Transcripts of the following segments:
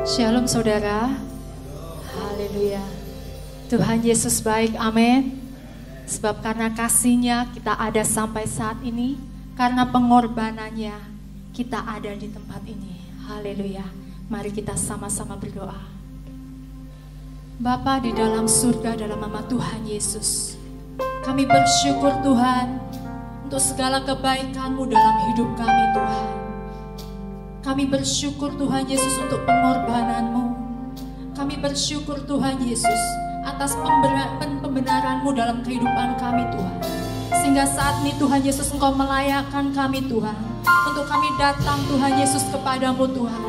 Shalom saudara. Haleluya. Tuhan Yesus baik, amin. Sebab karena kasih-Nya kita ada sampai saat ini, karena pengorbanannya kita ada di tempat ini. Haleluya. Mari kita sama-sama berdoa. Bapa di dalam surga, dalam nama Tuhan Yesus, kami bersyukur Tuhan untuk segala kebaikan-Mu dalam hidup kami Tuhan. Kami bersyukur Tuhan Yesus untuk pengorbanan-Mu. Kami bersyukur Tuhan Yesus atas pembenaran-Mu dalam kehidupan kami Tuhan. Sehingga saat ini Tuhan Yesus Engkau melayakkan kami Tuhan, untuk kami datang Tuhan Yesus kepadamu Tuhan.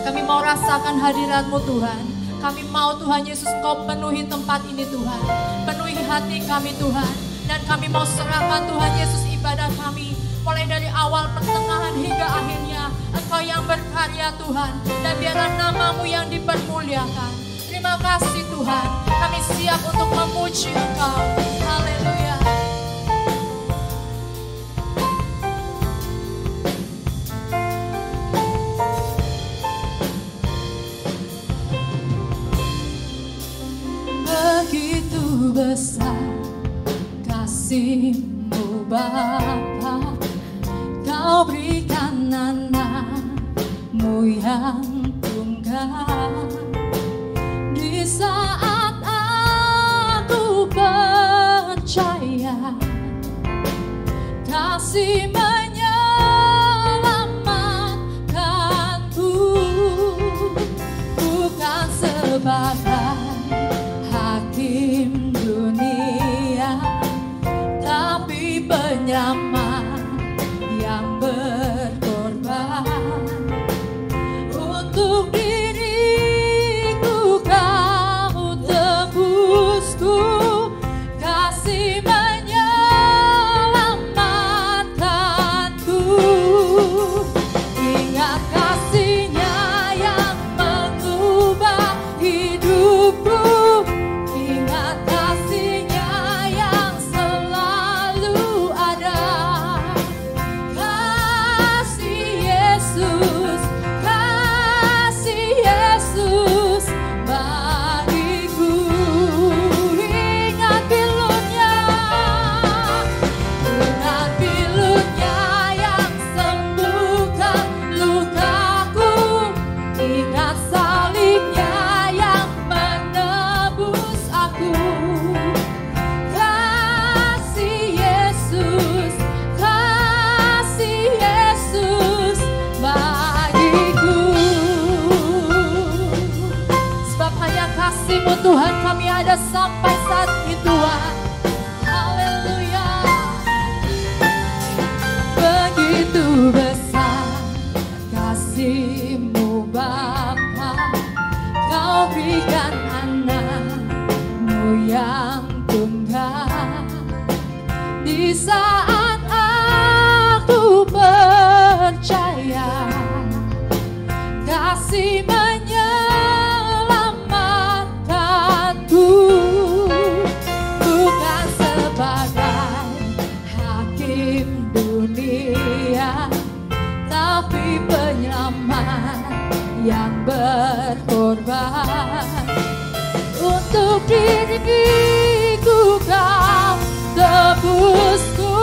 Kami mau rasakan hadirat-Mu Tuhan. Kami mau Tuhan Yesus Engkau penuhi tempat ini Tuhan. Penuhi hati kami Tuhan. Dan kami mau serahkan Tuhan Yesus ibadah kami, mulai dari awal, pertengahan hingga akhirnya. Engkau yang berkarya Tuhan, dan biarlah nama-Mu yang dipermuliakan. Terima kasih Tuhan, kami siap untuk memuji Engkau. Haleluya. Begitu besar kasih-Mu Bapa, Kau berikan anak-Mu yang tunggal. Di saat aku percaya kasih menyelamatkanku, bukan sebagai hakim dunia, tapi penyelamat yang berkorban untuk diriku. Kau tebusku, kasih menyelamatkanku. Ingat kasih-Nya yang mengubah hidupku. Ingat kasih-Nya yang selalu ada. Kasih Yesus, kasih Yesus bagiku. Ingat pilu-Nya, ingat pilu-Nya yang sembuhkan lukaku. Ingat salib-Nya yang menebus aku. Kasih Yesus, kasih Yesus bagiku. Sebab hanya kasih-Mu Tuhan kami ada sampai saat ini Tuhan. Haleluya. Begitu besar kasih-Mu Bapa, Kau berikan anak-Mu yang tunggal. Di saat aku percaya kasih menyelamatkanku, bukan sebagai hakim dunia, tapi penyelamat yang berkorban untuk diriku. Kau tebusku,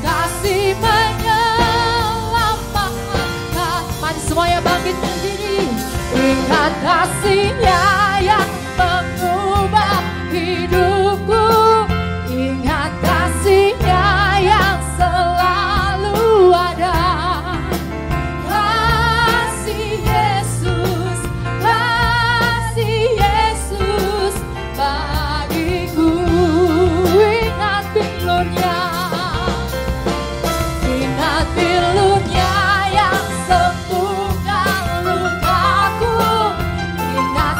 kasih menyelamatkan. Mari semuanya bangkit berdiri. Ingat kasih-Nya yang mengubah hidupku. Ingat kasih-Nya yang selalu ada. Kasih Yesus, kasih Yesus bagiku. Ingat pilu-Nya, ingat pilu-Nya yang sembuhkan lukaku. Ingat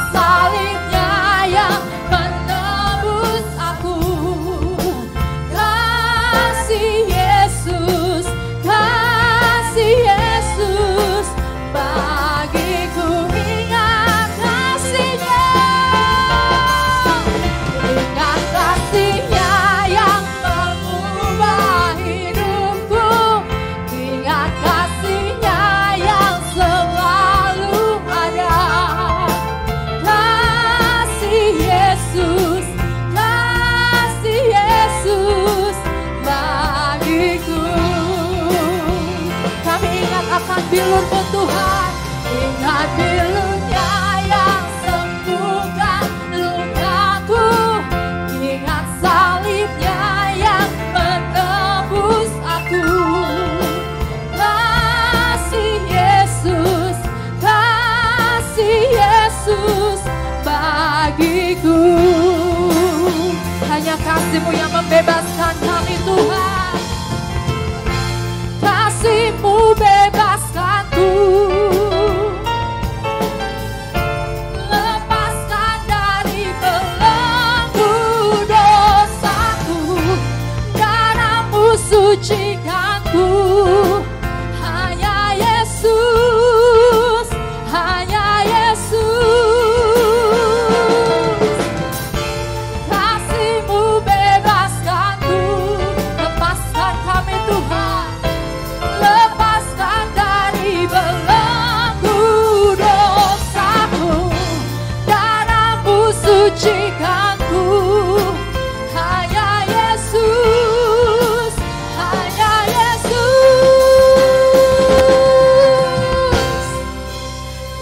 ingat bilur-Mu Tuhan, ingat bilur-Nya yang sembuhkan lukaku, ingat salib-Nya yang menebus aku. Kasih Yesus bagiku. Hanya kasih-Mu yang membebaskan kami Tuhan, kasih-Mu bebaskanku, lepaskan dari belenggu dosaku, darah-Mu sucikanku. Hanya Yesus, hanya Yesus, kasih-Mu bebaskanku, lepaskan kami Tuhan, lepaskan dari belenggu dosaku, darah-Mu sucikanku. Hanya Yesus, hanya Yesus.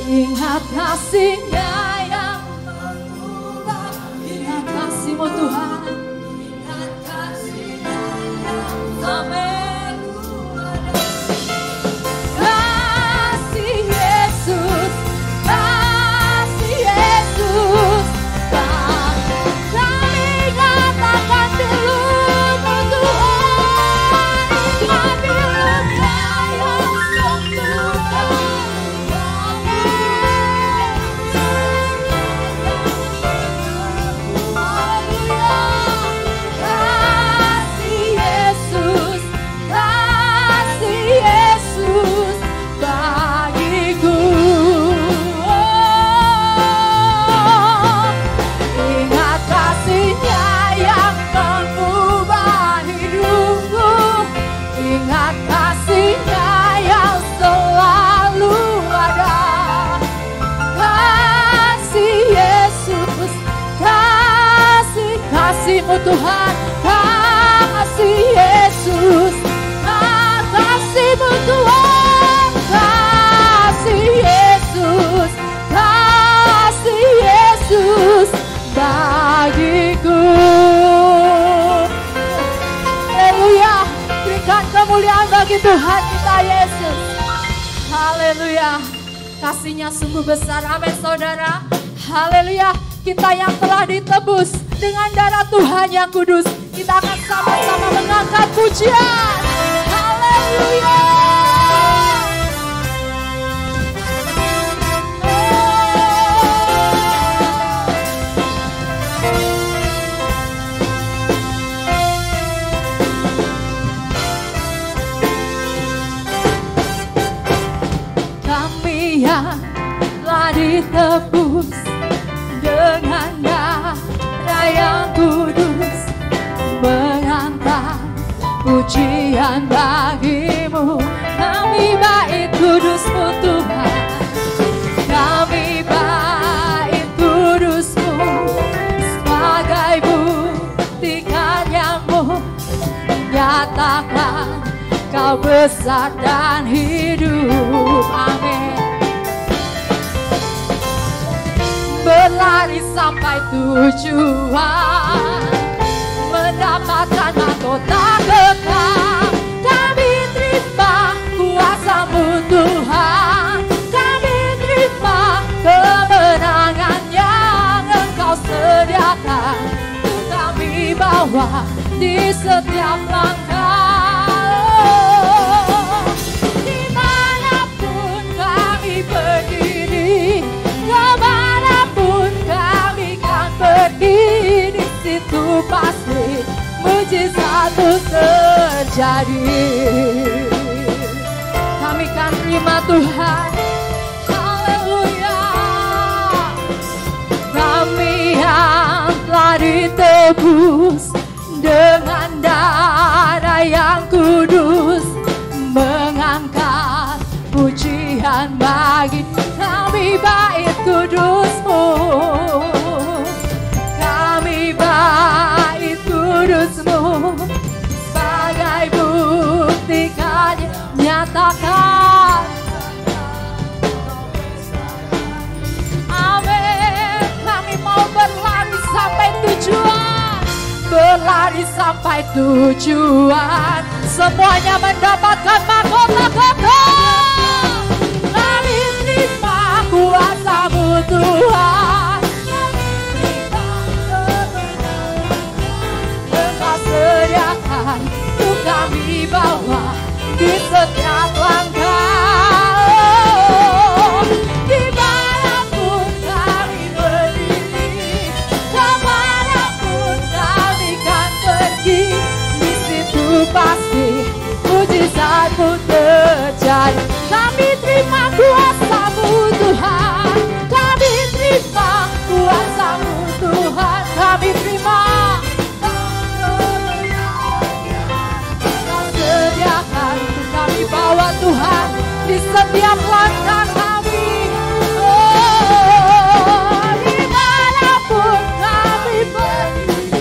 Ingat kasih-Nya yang mengubah, ingat kasih-Mu Tuhan, ingat kasih-Nya yang sampai kasih Yesus, kasih Yesus. Kami katakan bilur-Mu Tuhan, ingat bilur-Nya yang sembuhkan kami. Haleluya. Kasih Yesus, kasih Yesus bagiku. Ingat kasih-Nya yang mengubah hidupku, ingat kasih-Nya yang selalu ada. Kasih Yesus, kasih-Mu Tuhan, kasih Yesus, kasih-Mu Tuhan, kasih Yesus, kasih Yesus bagiku. Haleluya, berikan kemuliaan bagi Tuhan kita Yesus. Haleluya, kasih-Nya sungguh besar. Amin saudara. Haleluya, kita yang telah ditebus dengan darah Tuhan yang kudus, kita akan sama-sama mengangkat pujian. Haleluya. Kami yang telah ditebus dengan darah yang kudus, mengangkat pujian bagi-Mu. Kami bait kudus-Mu Tuhan, kami bait kudus-Mu, sebagai bukti karya-Mu, nyatakan Kau besar dan hidup. Amin. Berlari sampai tujuan, mendapatkan mahkota kekal. Kami terima kuasa-Mu Tuhan, kami terima kemenangan yang Engkau sediakan. Untuk kami bawa di setiap langkah. Dimanapun kami berdiri, kemanapun kami kan pergi, di situ pasti mujizat terjadi. Kami kan terima Tuhan. Haleluya. Kami yang telah ditebus dengan darah yang kudus, mengangkat pujian bagi kami bait kudus-Mu. Kami bait kudus-Mu, sebagai bukti karya nyatakan sampai tujuan, berlari sampai tujuan, semuanya mendapatkan mahkota kekal. Kami terima kuasa-Mu Tuhan, Engkau sediakan untuk kami bawa di setiap langkah. Dimanapun kami berdiri, kemanapun kami kan pergi, di situ pasti mujizat-Mu terjadi. Kami terima kuasa-Mu Tuhan, kami terima kuasa-Mu Tuhan, kami terima. Sediakan untuk kami bawa Tuhan di setiap langkah kami. Oh, dimanapun kami pergi,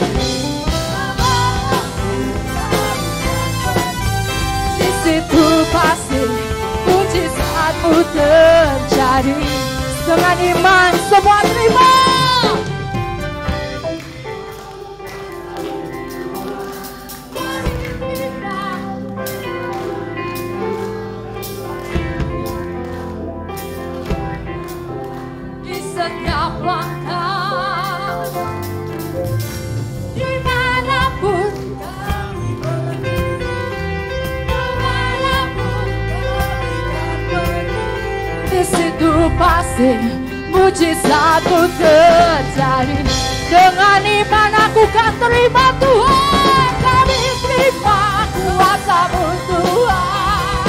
di situ pasti mujizat-Mu terjadi. Dengan iman semua terima. Pasti mujizat-Mu terjadi. Dengan iman aku kan terima Tuhan, kami terima kuasa-Mu Tuhan,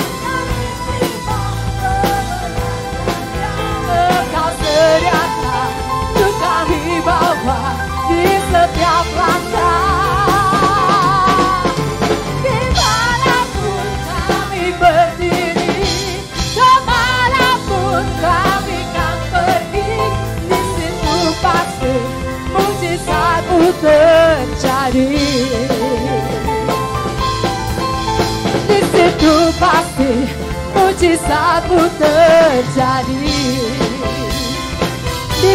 Engkau sediakan untuk kami bawa di setiap langkah. Dimanapun kami berdiri, kemanapun kami kan pergi, di situ pasti mujizat-Mu terjadi. Di situ pasti mujizat-Mu terjadi. Di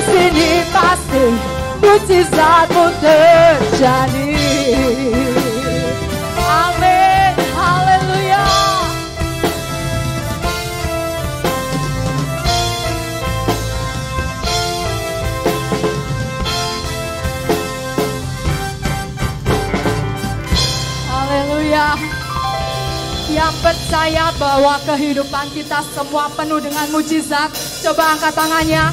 sini pasti mujizat-Mu terjadi. Amin, haleluya. Yang percaya bahwa kehidupan kita semua penuh dengan mujizat, coba angkat tangannya.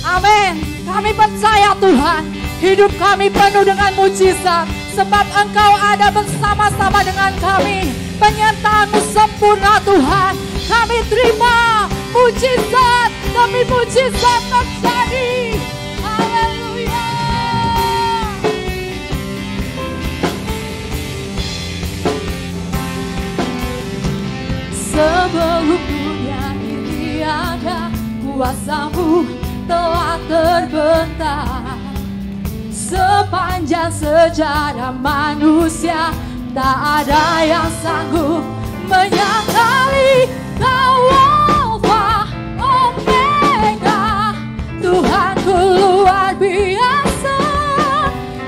Amin. Kami percaya Tuhan, hidup kami penuh dengan mujizat, sebab Engkau ada bersama-sama dengan kami. Penyertaan-Mu sempurna Tuhan. Kami terima mujizat demi mujizat terjadi. Haleluya. Sebelum dunia ini ada, kuasa-Mu telah terbentang. Sepanjang sejarah manusia, tak ada yang sanggup menyangkali Kau Alfa Omega. Tuhanku luar biasa,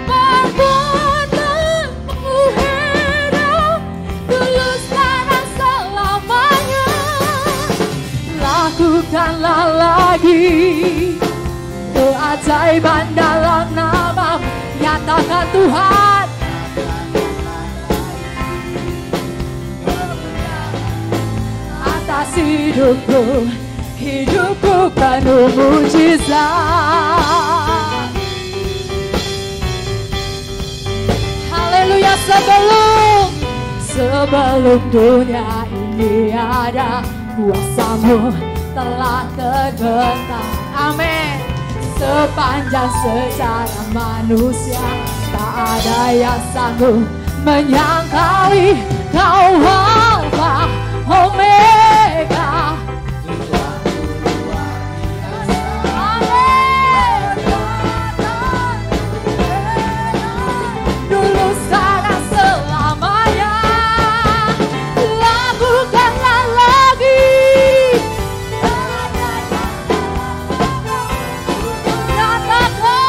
perbuatan-Mu hidup, tulus dan selamanya. Lakukanlah lagi keajaiban dalam nama-Mu, nyatakan Tuhan. Atas hidupku, hidupku penuh mujizat. Haleluya. Sebelum dunia ini ada, kuasa-Mu telah terbentang. Amin. Sepanjang sejarah manusia, tak ada yang sanggup menyangkali Kau Alfa Omega. Dulu, sekarang, selamanya. Lakukanlah lagi. Nyatakan.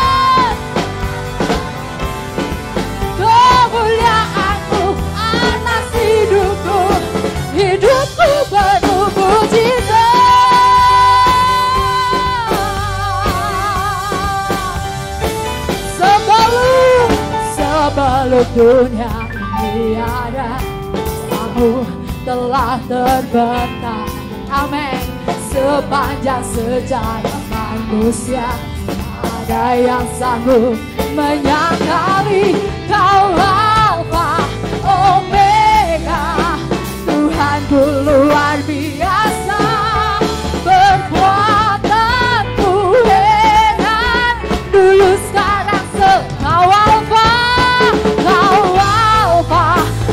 untuk dunia ini ada, kamu telah terbentang. Amin. Sepanjang sejarah manusia, ada yang sanggup menyangkali Kau Alfa Omega. Tuhanku luar biasa, perbuatanmu heran, dulu sekarang Kau Alfa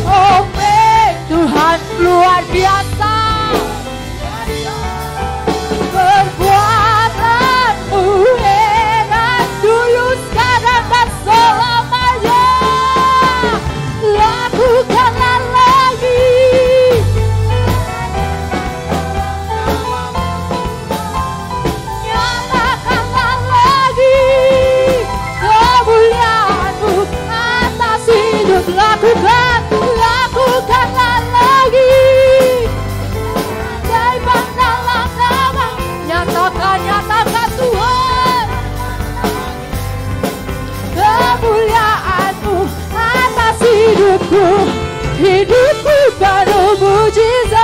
Omega. Tuhan luar biasa, perbuatanmu heran, dulu sekarang dan selamanya. Lakukanlah lagi, nyatakanlah lagi kemuliaan-Mu atas hidup. Lakukanlah lagi, Daipan dalam nama, nyatakan Tuhan kemuliaan-Mu atas hidupku. Hidupku penuh mujizat.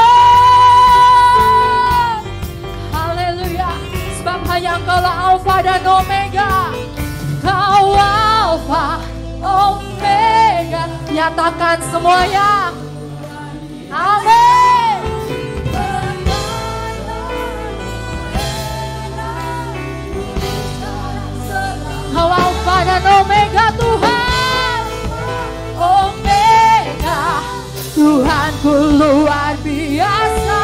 Haleluya. Sebab hanya Engkaulah Alfa dan Omega. Kau Alfa Omega. Nyatakan semuanya. Amin. Kau Alfa dan Omega Tuhan. Omega, Tuhanku luar biasa,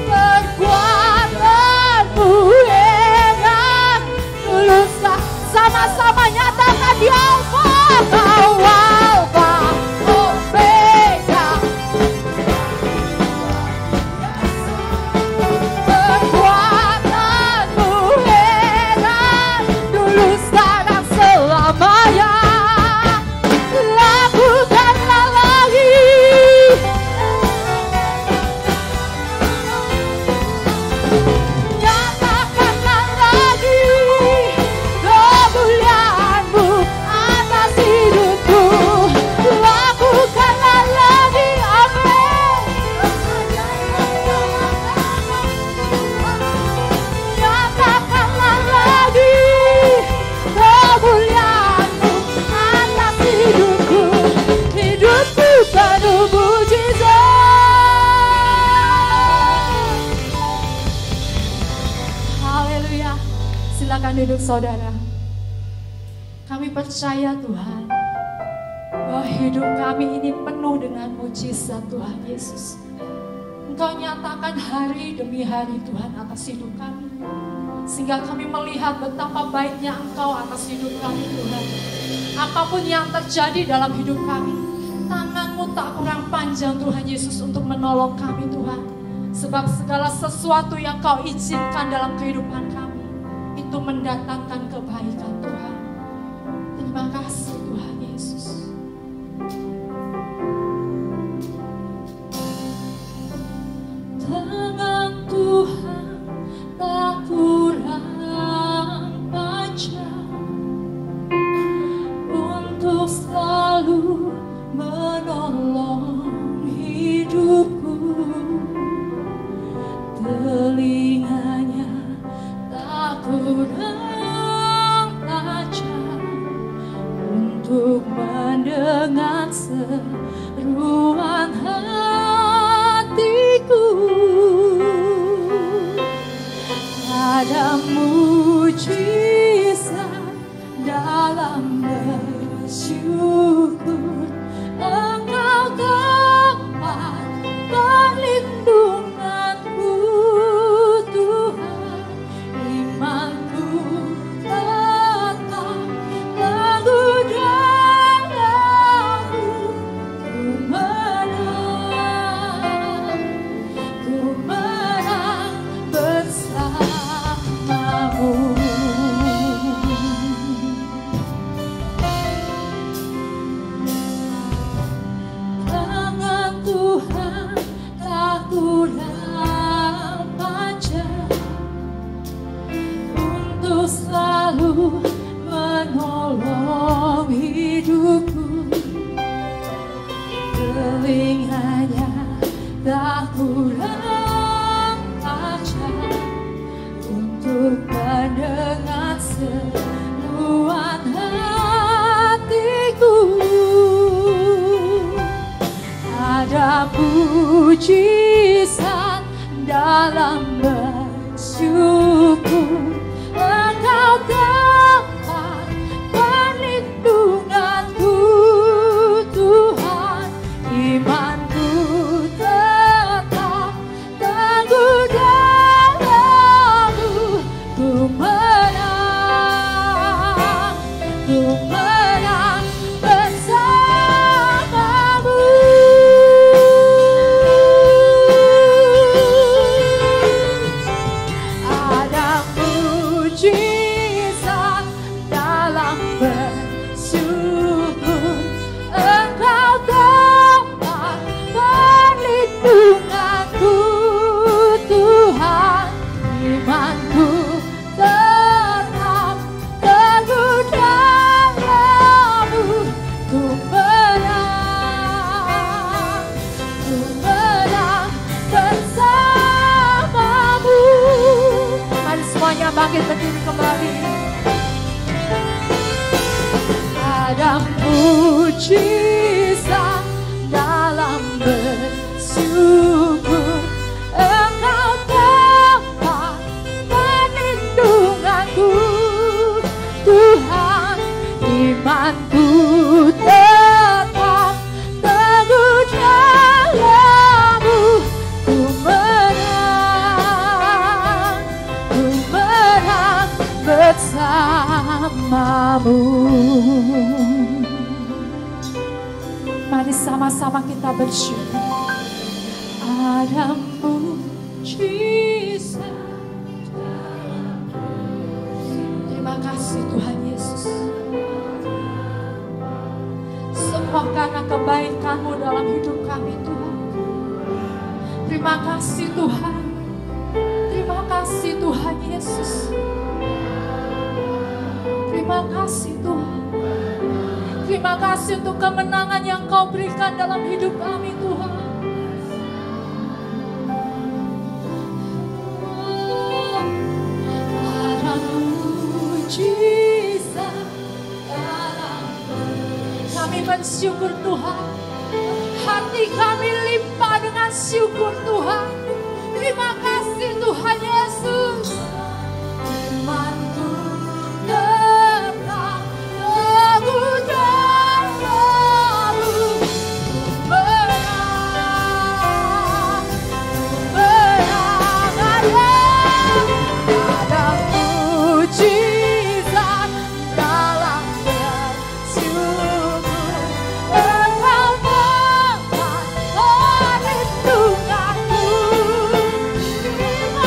perbuatanmu heran. Luluslah sama-sama nyatakan di Alfa. Kau Alfa Omega, perbuatanmu heran, dulu sekarang selamanya. Lakukanlah lagi, nyatakanlah lagi kemuliaan-Mu atas hidupku. Lakukanlah lagi, amin. Nyatakanlah lagi kemuliaan-Mu atas hidupku. Hidupku penuh mujizat. Haleluya. Silakan duduk saudara. Kami percaya Tuhan, bahwa hidup kami ini penuh dengan mujizat Tuhan Yesus. Engkau nyatakan hari demi hari Tuhan atas hidup kami, sehingga kami melihat betapa baiknya Engkau atas hidup kami Tuhan. Apapun yang terjadi dalam hidup kami, tangan-Mu tak kurang panjang Tuhan Yesus untuk menolong kami Tuhan. Sebab segala sesuatu yang Kau izinkan dalam kehidupan kami, itu mendatangkan kebaikan Tuhan. Terima kasih Tuhan Yesus. Tangan Tuhan tak kurang panjang untuk selalu menolong hidupku. Telinganya tak kurang tajam untuk aku remaja untuk mendengar seruan hatiku. Ada mujizat dalam bersyukur. Engkau tempat perlindunganku, Tuhan. Imanku tetap teguh dalam-Mu. Ku menang bersama-Mu. Ada mujizat dalam bersyukur. Engkau tempat perlindunganku, Tuhan. Imanku tetap teguh dalam-Mu. Ku menang bersama-Mu. Mari semuanya bangkit berdiri kembali. Ada mujizat dalam bersyukur. Engkau tempat perlindunganku, Tuhan. Imanku tetap teguh dalam-Mu. Ku menang bersama-Mu. Mari sama-sama kita bersyukur. Ada mujizat. Terima kasih Tuhan Yesus. Semua karena kebaikan-Mu dalam hidup kami Tuhan. Terima kasih Tuhan. Terima kasih Tuhan Yesus. Terima kasih Tuhan. Terima kasih untuk kemenangan yang Kau berikan dalam hidup kami Tuhan. Ada mujizat dalam kami bersyukur Tuhan. Hati kami limpah dengan syukur Tuhan. Terima kasih Tuhan Yesus. Imanku tetap teguh dalam-Mu. Ku menang. Ada mujizat dalam bersyukur. Engkau tempat perlindunganku. Imanku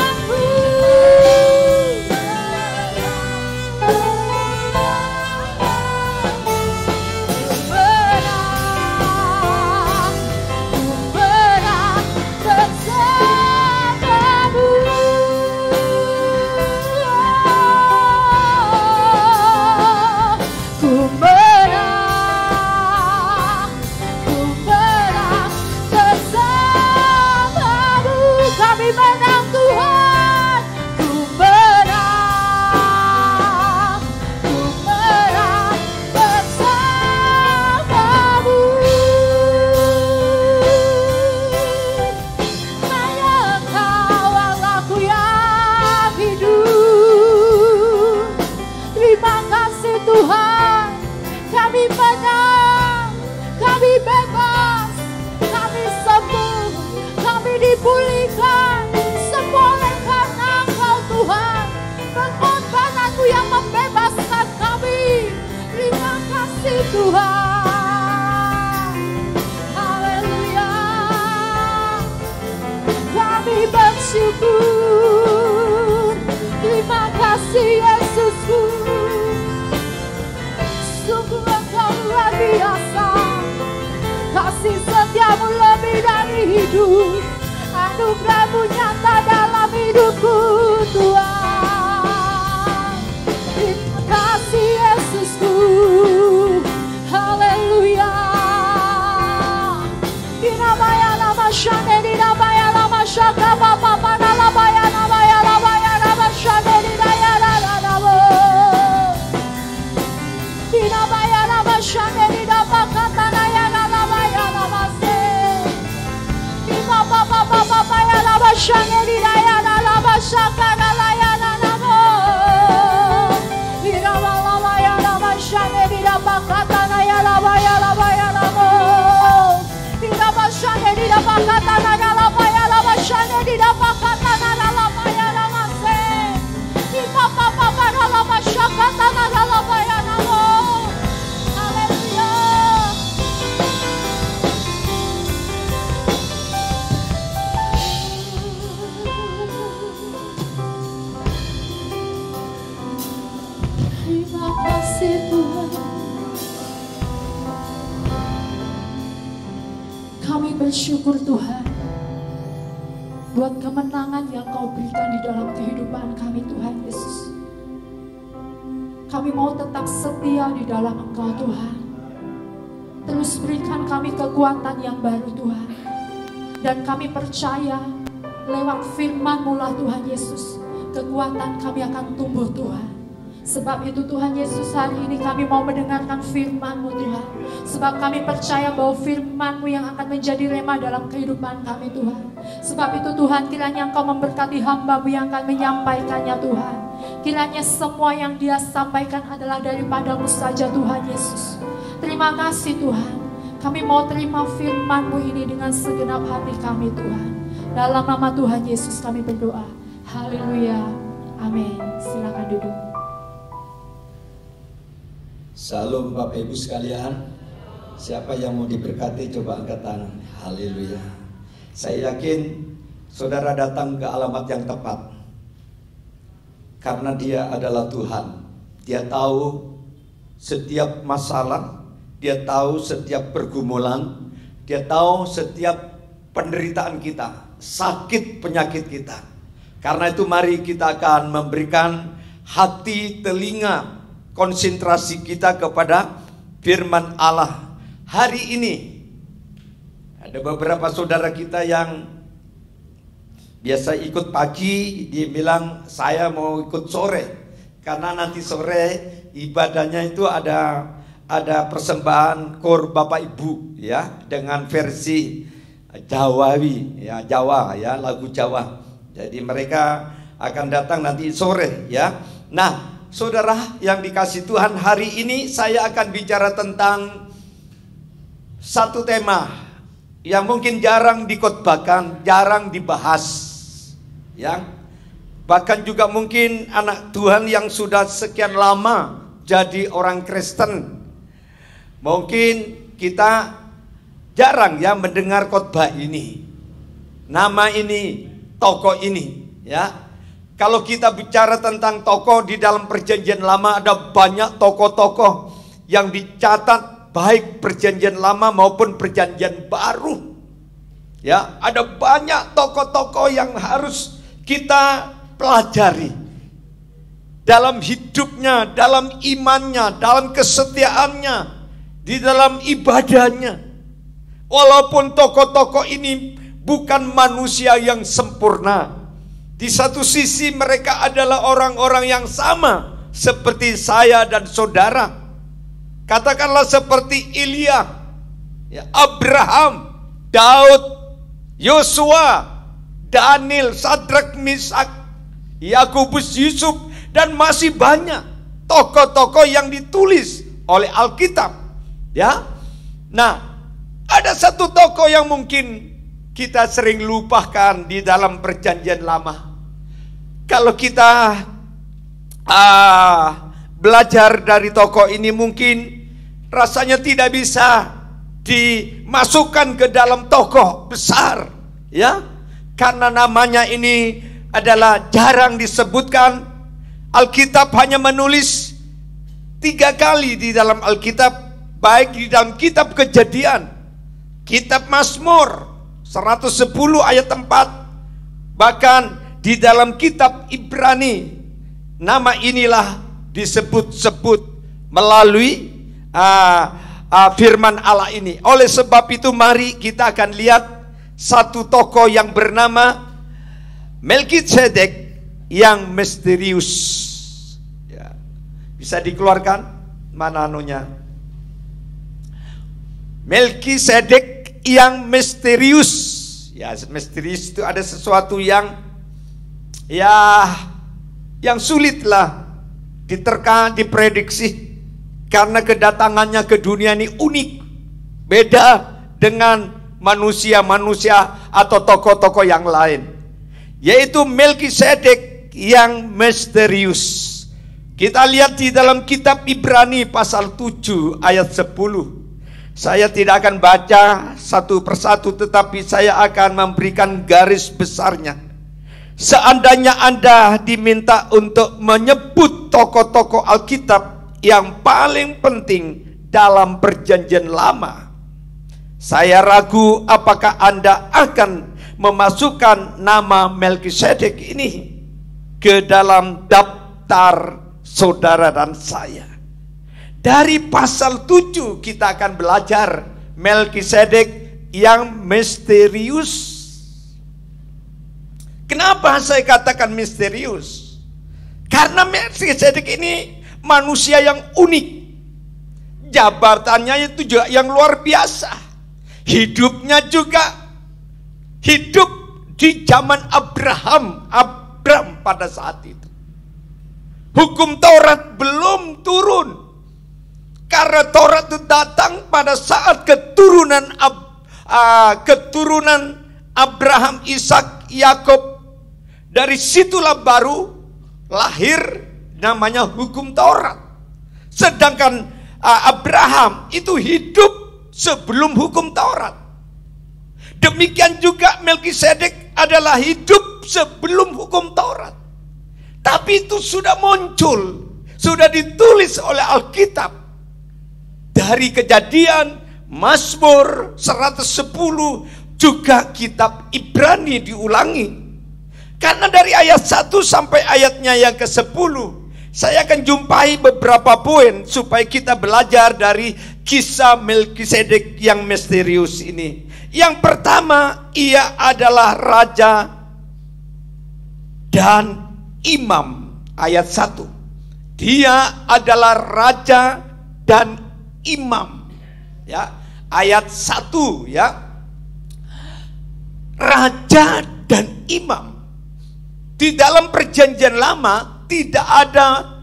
Tuhan. Haleluya. Kami bersyukur. Terima kasih Yesusku. Sungguh Engkau luar biasa. Kasih setiamu lebih dari hidup. Anugerahmu nyata dalam hidupku Tuhan. Terima kasih Yesusku. Haleluya. Dinamaya nama syane dinamaya Kami bersyukur Tuhan buat kemenangan yang Kau berikan di dalam kehidupan kami Tuhan Yesus. Kami mau tetap setia di dalam Engkau Tuhan. Terus berikan kami kekuatan yang baru Tuhan. Dan kami percaya lewat firman-Mu lah Tuhan Yesus, kekuatan kami akan tumbuh Tuhan. Sebab itu Tuhan Yesus, hari ini kami mau mendengarkan firman-Mu Tuhan. Sebab kami percaya bahwa firman-Mu yang akan menjadi rema dalam kehidupan kami Tuhan. Sebab itu Tuhan, kiranya Engkau memberkati hamba-Mu yang akan menyampaikannya Tuhan. Kiranya semua yang dia sampaikan adalah daripada-Mu saja Tuhan Yesus. Terima kasih Tuhan. Kami mau terima firman-Mu ini dengan segenap hati kami Tuhan. Dalam nama Tuhan Yesus kami berdoa. Haleluya. Amin. Silakan duduk. Salam Bapak Ibu sekalian. Siapa yang mau diberkati coba angkat tangan. Haleluya. Saya yakin saudara datang ke alamat yang tepat. Karena Dia adalah Tuhan. Dia tahu setiap masalah, Dia tahu setiap pergumulan, Dia tahu setiap penderitaan kita, sakit penyakit kita. Karena itu mari kita akan memberikan hati, telinga, konsentrasi kita kepada firman Allah. Hari ini ada beberapa saudara kita yang biasa ikut pagi, dia bilang saya mau ikut sore. Karena nanti sore ibadahnya itu ada persembahan kor Bapak Ibu ya, dengan versi Jawawi ya, Jawa ya, lagu Jawa. Jadi mereka akan datang nanti sore ya. Nah, saudara yang dikasih Tuhan, hari ini saya akan bicara tentang satu tema yang mungkin jarang dikhotbahkan, jarang dibahas ya. Bahkan juga mungkin anak Tuhan yang sudah sekian lama jadi orang Kristen, mungkin kita jarang ya mendengar khotbah ini, nama ini, tokoh ini ya. Kalau kita bicara tentang tokoh di dalam perjanjian lama, ada banyak tokoh-tokoh yang dicatat baik perjanjian lama maupun perjanjian baru. Ya, ada banyak tokoh-tokoh yang harus kita pelajari dalam hidupnya, dalam imannya, dalam kesetiaannya, di dalam ibadahnya. Walaupun tokoh-tokoh ini bukan manusia yang sempurna, di satu sisi mereka adalah orang-orang yang sama seperti saya dan saudara. Katakanlah seperti Ilya, ya, Abraham, Daud, Yosua, Daniel, Sadrak, Misak, Yakobus, Yusuf, dan masih banyak tokoh-tokoh yang ditulis oleh Alkitab. Ya, nah ada satu tokoh yang mungkin kita sering lupakan di dalam perjanjian lama. Kalau kita belajar dari tokoh ini mungkin rasanya tidak bisa dimasukkan ke dalam tokoh besar ya, karena namanya ini adalah jarang disebutkan. Alkitab hanya menulis 3 kali di dalam Alkitab, baik di dalam kitab Kejadian, kitab Mazmur 110 ayat 4, bahkan di dalam kitab Ibrani. Nama inilah disebut-sebut melalui firman Allah ini. Oleh sebab itu mari kita akan lihat satu tokoh yang bernama Melkisedek yang misterius ya. Bisa dikeluarkan mana anunya? Melkisedek yang misterius Ya, misterius itu ada sesuatu yang sulitlah diterka, diprediksi, karena kedatangannya ke dunia ini unik, beda dengan manusia-manusia atau tokoh-tokoh yang lain, yaitu Melkisedek yang misterius. Kita lihat di dalam kitab Ibrani pasal 7 ayat 10. Saya tidak akan baca satu persatu, tetapi saya akan memberikan garis besarnya. Seandainya Anda diminta untuk menyebut tokoh-tokoh Alkitab yang paling penting dalam Perjanjian Lama, saya ragu apakah Anda akan memasukkan nama Melkisedek ini ke dalam daftar saudara dan saya. Dari pasal 7 kita akan belajar Melkisedek yang misterius. Kenapa saya katakan misterius? Karena Melkisedek ini manusia yang unik. Jabatannya itu juga yang luar biasa. Hidupnya juga hidup di zaman Abraham pada saat itu. Hukum Taurat belum turun. Karena Taurat itu datang pada saat keturunan Abraham, Ishak, Yakub. Dari situlah baru lahir namanya hukum Taurat. Sedangkan Abraham itu hidup sebelum hukum Taurat. Demikian juga Melkisedek adalah hidup sebelum hukum Taurat. Tapi itu sudah muncul, sudah ditulis oleh Alkitab. Dari Kejadian, Mazmur 110, juga kitab Ibrani diulangi. Karena dari ayat 1 sampai ayatnya yang ke-10, saya akan jumpai beberapa poin supaya kita belajar dari kisah Melkisedek yang misterius ini. Yang pertama, ia adalah raja dan imam. Ayat 1. Dia adalah raja dan imam. Ya, ayat 1 ya. Raja dan imam. Di dalam Perjanjian Lama tidak ada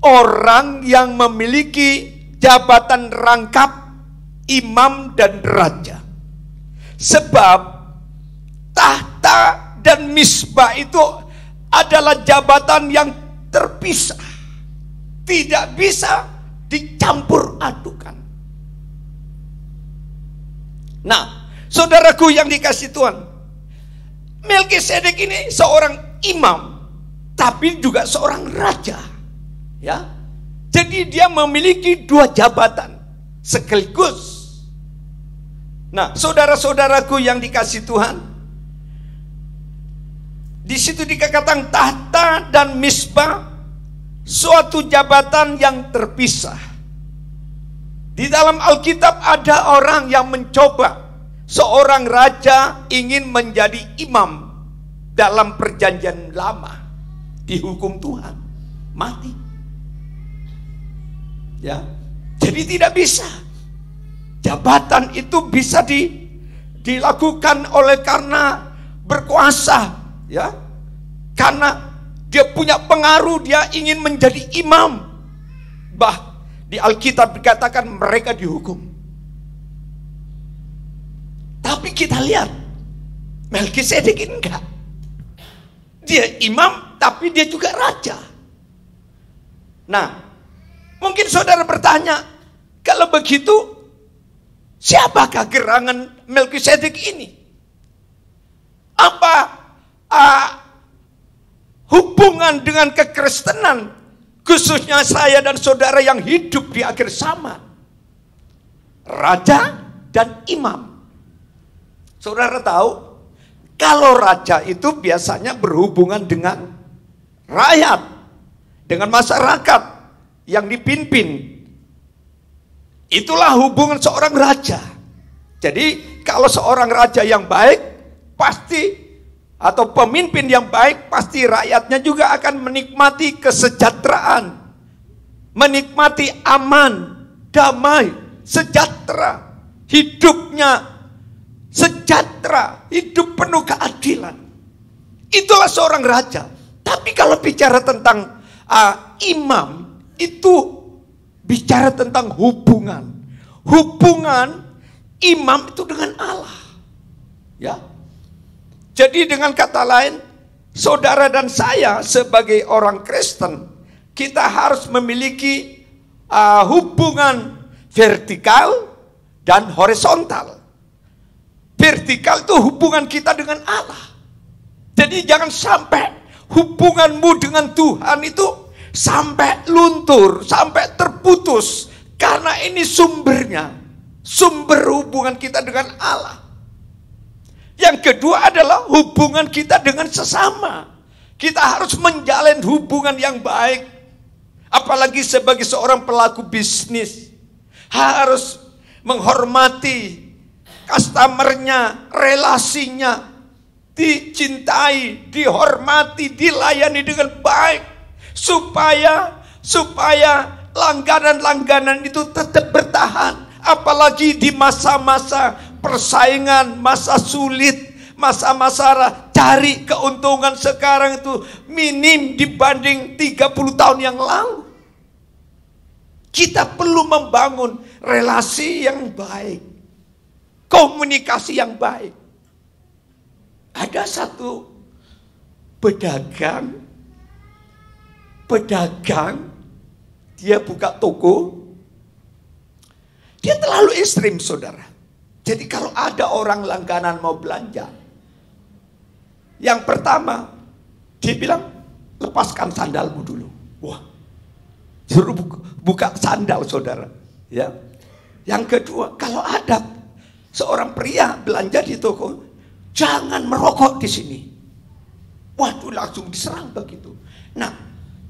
orang yang memiliki jabatan rangkap imam dan raja. Sebab tahta dan misbah itu adalah jabatan yang terpisah. Tidak bisa dicampur adukan. Nah, saudaraku yang dikasih Tuhan, Melkisedek ini seorang imam, tapi juga seorang raja. Ya, jadi dia memiliki dua jabatan sekaligus. Nah, saudara-saudaraku yang dikasih Tuhan, di situ dikatakan tahta dan misbah, suatu jabatan yang terpisah. Di dalam Alkitab ada orang yang mencoba, seorang raja ingin menjadi imam dalam Perjanjian Lama, dihukum Tuhan mati. Ya, jadi tidak bisa. Jabatan itu bisa dilakukan oleh karena berkuasa, ya, karena dia punya pengaruh, dia ingin menjadi imam. Di Alkitab dikatakan mereka dihukum. Tapi kita lihat Melkisedek ini enggak. Dia imam tapi dia juga raja. Nah, mungkin saudara bertanya, kalau begitu siapakah gerangan Melkisedek ini? Apa hubungan dengan kekristenan, khususnya saya dan saudara yang hidup di akhir zaman? Raja dan imam. Saudara tahu, kalau raja itu biasanya berhubungan dengan rakyat, dengan masyarakat yang dipimpin. Itulah hubungan seorang raja. Jadi kalau seorang raja yang baik, pasti, atau pemimpin yang baik, pasti rakyatnya juga akan menikmati kesejahteraan, menikmati aman, damai, sejahtera, hidupnya sejahtera, sejahtera, hidup penuh keadilan. Itulah seorang raja. Tapi kalau bicara tentang imam, itu bicara tentang hubungan. Hubungan imam itu dengan Allah. Ya. Jadi dengan kata lain, saudara dan saya sebagai orang Kristen, kita harus memiliki hubungan vertikal dan horizontal. Vertikal itu hubungan kita dengan Allah. Jadi jangan sampai hubunganmu dengan Tuhan itu sampai luntur, sampai terputus. Karena ini sumbernya, sumber hubungan kita dengan Allah. Yang kedua adalah hubungan kita dengan sesama. Kita harus menjalin hubungan yang baik. Apalagi sebagai seorang pelaku bisnis. Harus menghormati customernya, relasinya. Dicintai, dihormati, dilayani dengan baik. Supaya langganan-langganan itu tetap bertahan. Apalagi di masa-masa persaingan, masa sulit, masa-masa cari keuntungan sekarang itu minim dibanding 30 tahun yang lalu. Kita perlu membangun relasi yang baik, komunikasi yang baik. Ada satu pedagang, dia buka toko, dia terlalu ekstrim, saudara. Jadi kalau ada orang langganan mau belanja, yang pertama dia bilang, lepaskan sandalmu dulu. Wah, suruh buka sandal, saudara. Ya. Yang kedua, kalau ada seorang pria belanja di toko, jangan merokok di sini. Waduh, langsung diserang begitu. Nah,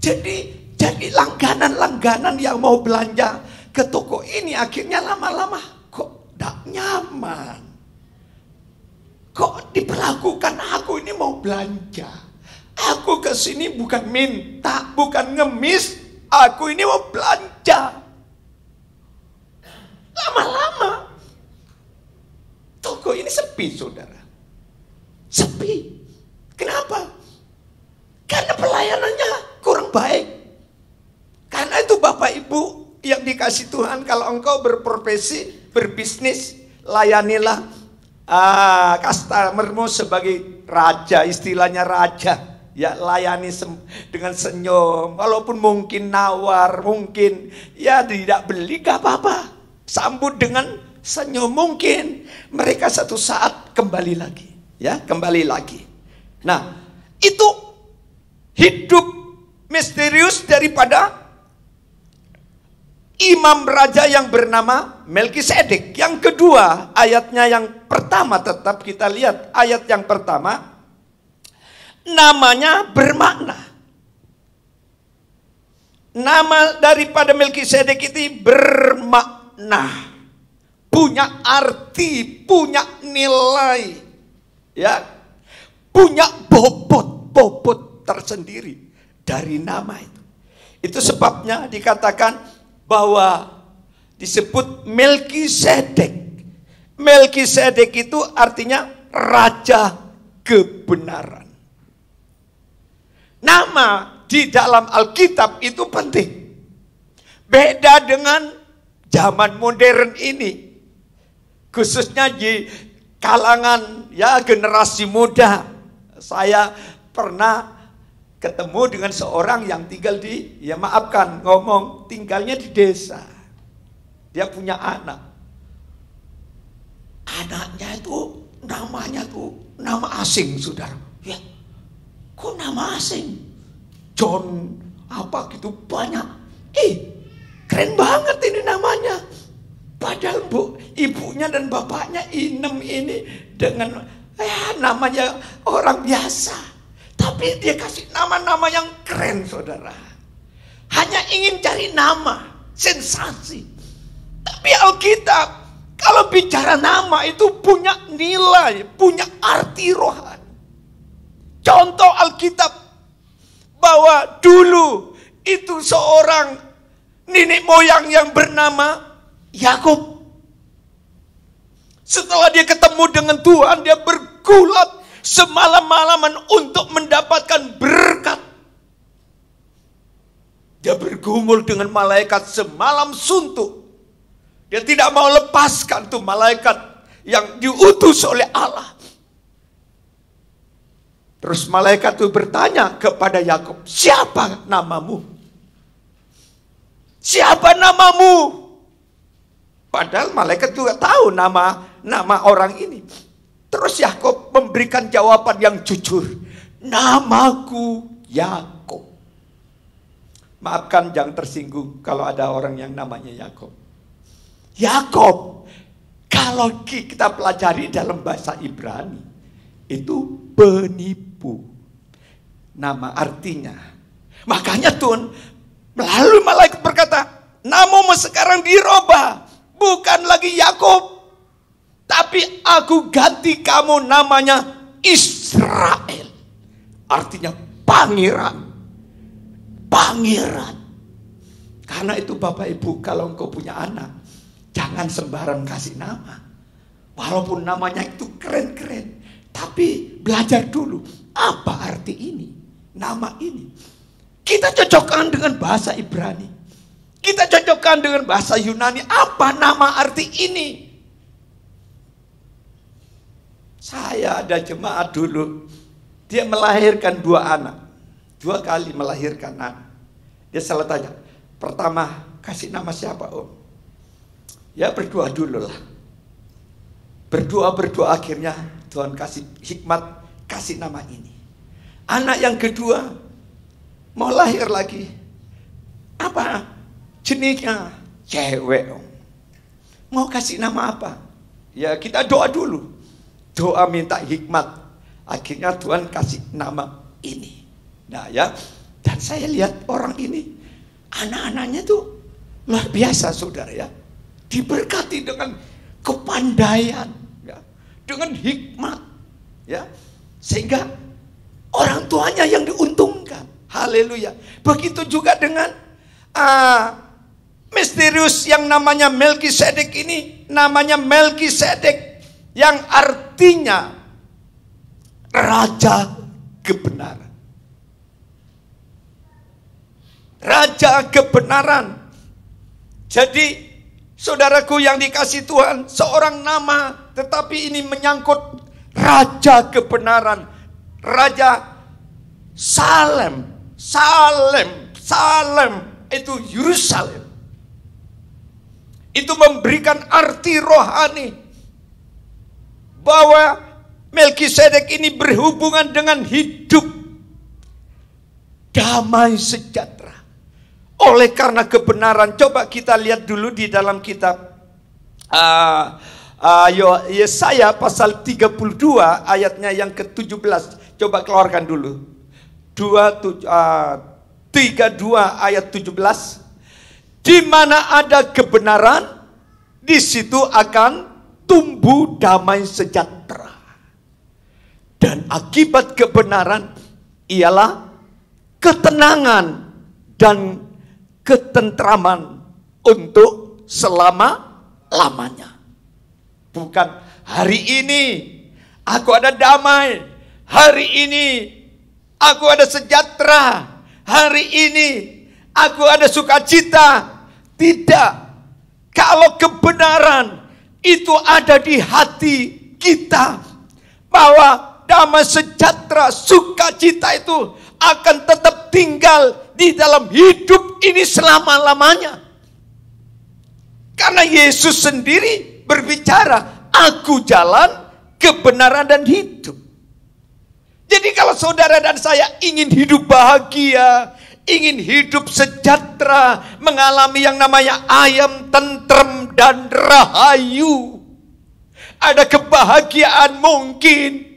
jadi langganan-langganan yang mau belanja ke toko ini akhirnya lama-lama kok tidak nyaman. Kok diperlakukan aku ini mau belanja. Aku ke sini bukan minta, bukan ngemis. Aku ini mau belanja. Lama-lama toko ini sepi, saudara. Sepi. Kenapa? Karena pelayanannya kurang baik. Karena itu Bapak Ibu yang dikasih Tuhan, kalau engkau berprofesi, berbisnis, layanilah customermu sebagai raja, istilahnya raja. Ya, layani dengan senyum. Walaupun mungkin nawar, mungkin ya tidak beli, gak apa-apa. Sambut dengan senyum. Mungkin mereka satu saat kembali lagi. Ya, kembali lagi. Nah, itu hidup misterius daripada imam raja yang bernama Melkisedek. Yang kedua, ayatnya yang pertama, tetap kita lihat ayat yang pertama, namanya bermakna. Nama daripada Melkisedek itu bermakna, punya arti, punya nilai, ya, punya bobot tersendiri dari nama itu. Itu sebabnya dikatakan bahwa disebut Melkisedek. Melkisedek itu artinya raja kebenaran. Nama di dalam Alkitab itu penting. Beda dengan zaman modern ini. Khususnya di kalangan ya generasi muda. Saya pernah ketemu dengan seorang yang tinggal di, ya maafkan ngomong, tinggalnya di desa. Dia punya anak. Anaknya itu namanya tuh nama asing, saudara. Ya, kok nama asing? John apa gitu banyak. Keren banget ini namanya. Padahal ibunya dan bapaknya Inem ini dengan namanya orang biasa. Tapi dia kasih nama-nama yang keren, saudara. Hanya ingin cari nama, sensasi. Tapi Alkitab, kalau bicara nama itu punya nilai, punya arti rohani. Contoh Alkitab, bahwa dulu itu seorang nenek moyang yang bernama Yakub. Setelah dia ketemu dengan Tuhan, dia bergulat semalam-malaman untuk mendapatkan berkat. Dia bergumul dengan malaikat semalam suntuk. Dia tidak mau lepaskan tuh malaikat yang diutus oleh Allah. Terus malaikat itu bertanya kepada Yakub, siapa namamu? Siapa namamu? Padahal malaikat juga tahu nama orang ini. Terus Yakub memberikan jawaban yang jujur. Namaku Yakub. Maafkan jangan tersinggung kalau ada orang yang namanya Yakub. Yakub, kalau kita pelajari dalam bahasa Ibrani, itu penipu. Nama artinya. Makanya Tuhan melalui malaikat berkata, namamu sekarang dirubah. Bukan lagi Yakub, tapi aku ganti kamu namanya Israel. Artinya pangeran. Pangeran. Karena itu Bapak Ibu, kalau engkau punya anak, jangan sembarang kasih nama. Walaupun namanya itu keren-keren, tapi belajar dulu apa arti ini, nama ini. Kita cocokkan dengan bahasa Ibrani, kita cocokkan dengan bahasa Yunani. Apa nama arti ini? Saya ada jemaat dulu, dia melahirkan 2 anak, 2 kali melahirkan anak. Dia selalu tanya, pertama kasih nama siapa Om? Ya berdoa dulu lah. Berdoa akhirnya Tuhan kasih hikmat, kasih nama ini. Anak yang kedua mau lahir lagi. Apa jenisnya? Cewek Om. Mau kasih nama apa? Ya kita doa dulu. Doa minta hikmat. Akhirnya Tuhan kasih nama ini. Nah ya, dan saya lihat orang ini, anak-anaknya tuh luar biasa saudara ya. Diberkati dengan kepandaian, ya, dengan hikmat, ya, sehingga orang tuanya yang diuntungkan. Haleluya. Begitu juga dengan misterius yang namanya Melkisedek ini, namanya Melkisedek yang artinya raja kebenaran. Raja kebenaran. Jadi saudaraku yang dikasih Tuhan, seorang nama tetapi ini menyangkut raja kebenaran. Raja Salem. Salem itu Yerusalem. Itu memberikan arti rohani bahwa Melkisedek ini berhubungan dengan hidup damai sejahtera. Oleh karena kebenaran, coba kita lihat dulu di dalam kitab Yesaya pasal 32 ayatnya yang ke-17. Coba keluarkan dulu. 32 ayat 17. Di mana ada kebenaran, di situ akan tumbuh damai sejahtera. Dan akibat kebenaran ialah ketenangan dan ketentraman untuk selama-lamanya. Bukan hari ini aku ada damai, hari ini aku ada sejahtera, hari ini aku ada sukacita. Tidak. Kalau kebenaran itu ada di hati kita, bahwa damai sejahtera, sukacita itu akan tetap tinggal di dalam hidup ini selama-lamanya. Karena Yesus sendiri berbicara, aku jalan, kebenaran dan hidup. Jadi kalau saudara dan saya ingin hidup bahagia, ingin hidup sejahtera, mengalami yang namanya ayam, tentrem dan rahayu, ada kebahagiaan mungkin.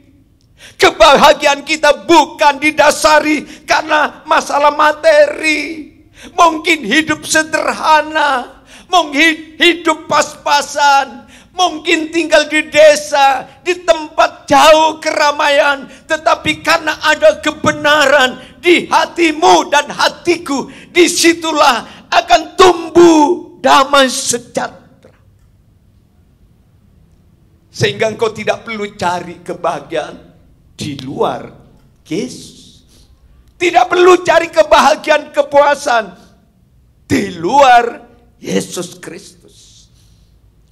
Kebahagiaan kita bukan didasari karena masalah materi. Mungkin hidup sederhana, mungkin hidup pas-pasan, mungkin tinggal di desa, di tempat jauh keramaian. Tetapi karena ada kebenaran di hatimu dan hatiku, disitulah akan tumbuh damai sejahtera. Sehingga engkau tidak perlu cari kebahagiaan di luar Yesus. Tidak perlu cari kebahagiaan, kepuasan di luar Yesus Kristus.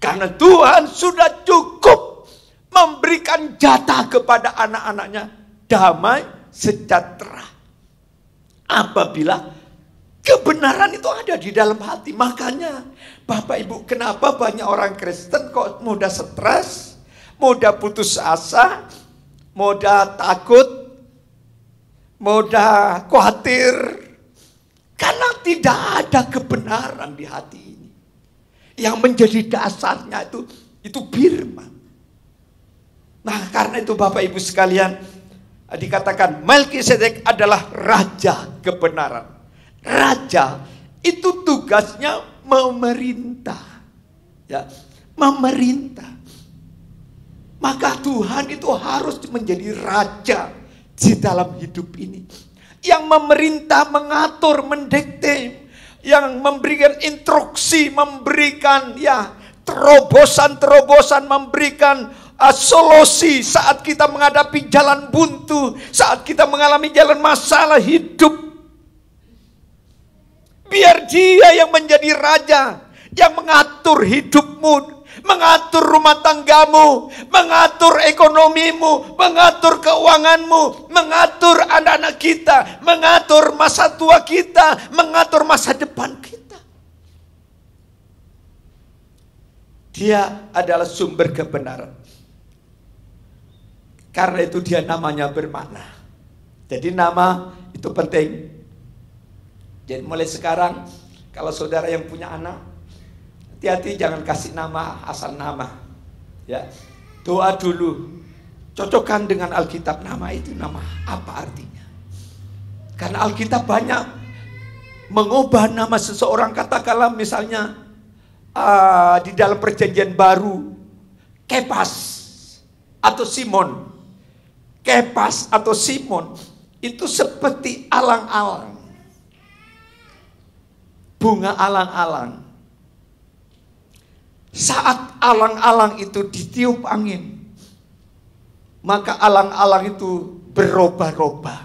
Karena Tuhan sudah cukup memberikan jatah kepada anak-anaknya damai sejahtera. Apabila kebenaran itu ada di dalam hati. Makanya Bapak Ibu, kenapa banyak orang Kristen kok mudah stres, mudah putus asa, mudah takut, mudah khawatir. Karena tidak ada kebenaran di hati ini. Yang menjadi dasarnya itu firman. Nah, karena itu Bapak Ibu sekalian, dikatakan Melkisedek adalah raja kebenaran. Raja itu tugasnya memerintah. Ya, memerintah. Maka Tuhan itu harus menjadi raja di dalam hidup ini. Yang memerintah, mengatur, mendikte, yang memberikan instruksi, memberikan terobosan-terobosan, memberikan solusi saat kita menghadapi jalan buntu, saat kita mengalami jalan masalah hidup. Biar Dia yang menjadi raja, yang mengatur hidupmu, mengatur rumah tanggamu, mengatur ekonomimu, mengatur keuanganmu, mengatur anak-anak kita, mengatur masa tua kita, mengatur masa depan kita. Dia adalah sumber kebenaran. Karena itu Dia namanya bermakna. Jadi nama itu penting. Jadi mulai sekarang kalau saudara yang punya anak, hati-hati jangan kasih nama asal nama. Ya, doa dulu, cocokkan dengan Alkitab, nama itu nama apa artinya. Karena Alkitab banyak mengubah nama seseorang. Katakanlah misalnya di dalam perjanjian baru, Kepas atau Simon. Kepas atau Simon itu seperti alang-alang, bunga alang-alang. Saat alang-alang itu ditiup angin, maka alang-alang itu berubah-ubah.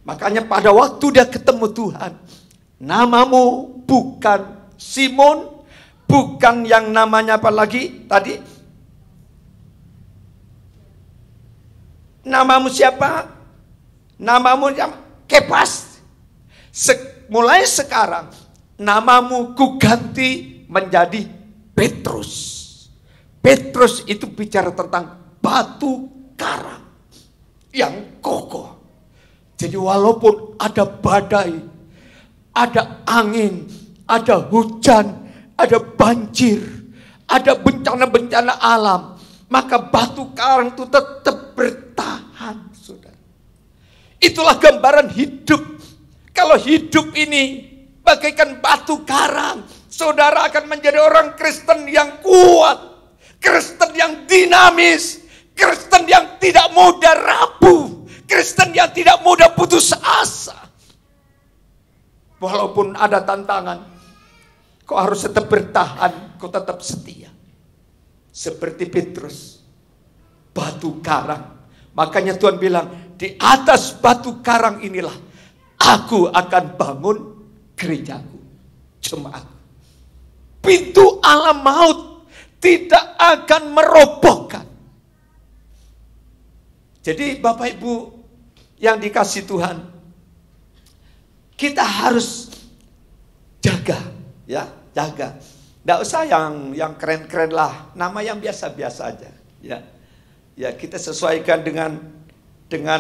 Makanya pada waktu dia ketemu Tuhan, namamu bukan Simon, bukan yang namanya apa lagi tadi? Namamu siapa? Namamu Kepas. Mulai sekarang namamu kuganti menjadi Petrus. Petrus itu bicara tentang batu karang yang kokoh. Jadi walaupun ada badai, ada angin, ada hujan, ada banjir, ada bencana-bencana alam, maka batu karang itu tetap bertahan, saudara. Itulah gambaran hidup. Kalau hidup ini bagaikan batu karang, saudara akan menjadi orang Kristen yang kuat, Kristen yang dinamis, Kristen yang tidak mudah rapuh, Kristen yang tidak mudah putus asa. Walaupun ada tantangan, kau harus tetap bertahan, kau tetap setia. Seperti Petrus, batu karang. Makanya Tuhan bilang, di atas batu karang inilah aku akan bangun gerejaku, jemaat. Pintu alam maut tidak akan merobohkan. Jadi Bapak Ibu yang dikasih Tuhan, kita harus jaga, ya, jaga. Tidak usah yang keren-keren lah, nama yang biasa-biasa aja, ya. Ya, kita sesuaikan dengan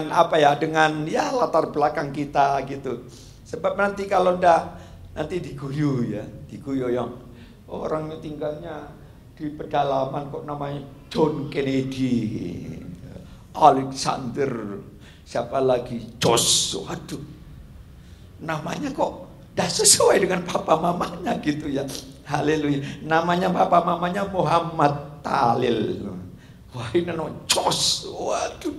apa ya, dengan ya latar belakang kita gitu. Sebab nanti kalau nanti diguyu ya, diguyu yang orangnya tinggalnya di pedalaman kok namanya John Kennedy, Alexander, siapa lagi, Jos, waduh, namanya kok dah sesuai dengan papa mamanya gitu ya. Haleluya. Namanya papa mamanya Muhammad Talil. Wah, ini namanya Jos, waduh.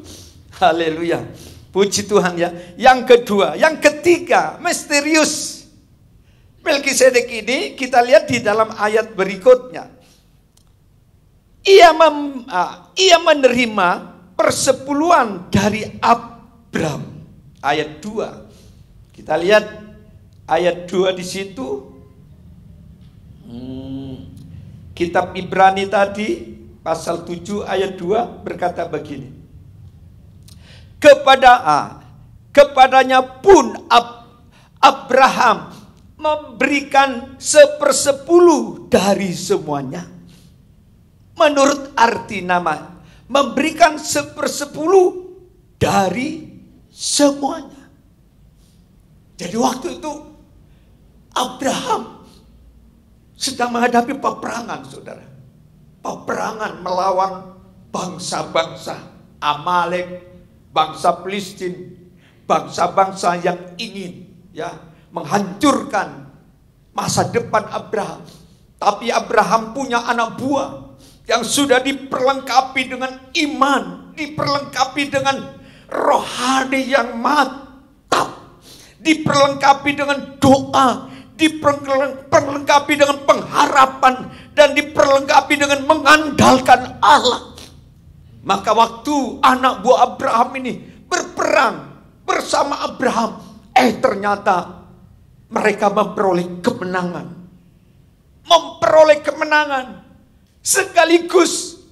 Haleluya. Puji Tuhan ya. Yang kedua, yang ketiga, misterius. Melkisedek ini kita lihat di dalam ayat berikutnya. ia menerima persepuluhan dari Abraham. Ayat 2. Kita lihat ayat 2 di situ. Kitab Ibrani tadi pasal 7 ayat 2 berkata begini. Kepadanya pun Abraham memberikan 1/10 dari semuanya. Menurut arti nama, memberikan 1/10 dari semuanya. Jadi waktu itu Abraham sedang menghadapi peperangan, saudara. Peperangan melawan bangsa-bangsa Amalek, bangsa Filistin, bangsa-bangsa yang ingin menghancurkan masa depan Abraham. Tapi Abraham punya anak buah yang sudah diperlengkapi dengan iman, diperlengkapi dengan rohani yang mantap, diperlengkapi dengan doa, diperlengkapi dengan pengharapan, dan diperlengkapi dengan mengandalkan Allah. Maka waktu anak buah Abraham ini berperang bersama Abraham, ternyata mereka memperoleh kemenangan. Sekaligus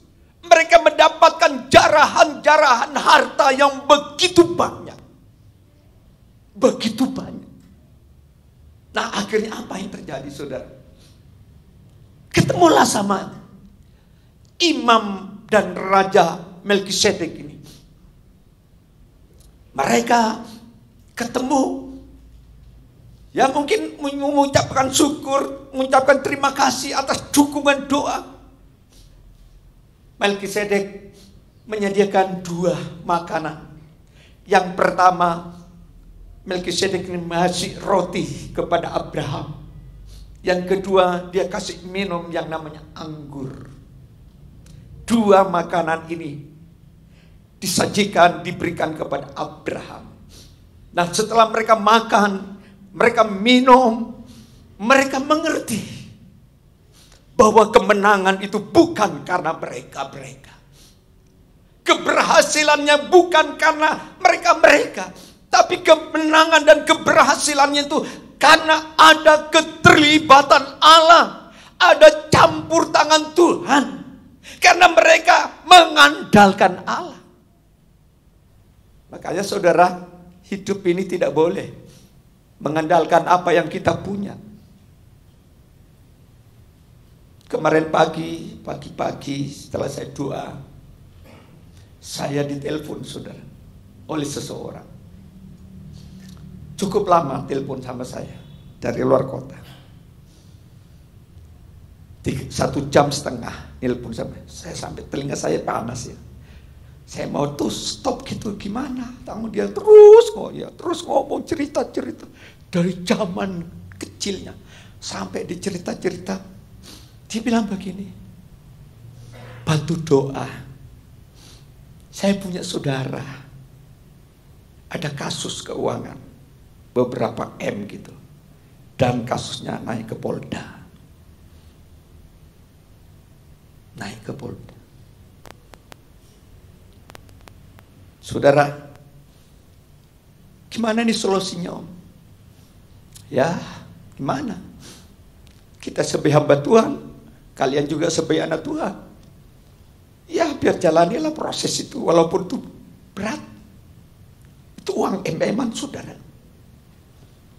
mereka mendapatkan jarahan-jarahan harta yang begitu banyak. Nah, akhirnya apa yang terjadi, saudara? Ketemulah sama imam dan raja Melkisedek ini. Mereka ketemu, mungkin mengucapkan syukur, mengucapkan terima kasih atas dukungan doa. Melkisedek menyediakan 2 makanan. Yang pertama, Melkisedek ini ngasih roti kepada Abraham. Yang kedua, dia kasih minum yang namanya anggur. 2 makanan ini disajikan, diberikan kepada Abraham. Nah, setelah mereka makan, mereka minum, mereka mengerti bahwa kemenangan itu bukan karena mereka. Keberhasilannya bukan karena mereka. Tapi kemenangan dan keberhasilannya itu karena ada keterlibatan Allah, ada campur tangan Tuhan. Karena mereka mengandalkan Allah. Makanya saudara, hidup ini tidak boleh mengandalkan apa yang kita punya. Kemarin pagi setelah saya doa, saya ditelepon, saudara, oleh seseorang. Cukup lama telepon sama saya dari luar kota. 1,5 jam telepon sama saya, sampai telinga saya panas ya. Saya mau tuh stop gitu, gimana? Tamu dia terus ngomong cerita dari zaman kecilnya sampai di cerita. Dia bilang begini, bantu doa. Saya punya saudara, ada kasus keuangan beberapa M gitu, dan kasusnya naik ke Polda. Saudara, gimana nih solusinya, Om? Ya, gimana? Kita sebagai hamba Tuhan, kalian juga sebagai anak Tuhan. Ya, biar jalanilah proses itu, walaupun itu berat. Itu uang M-an, saudara.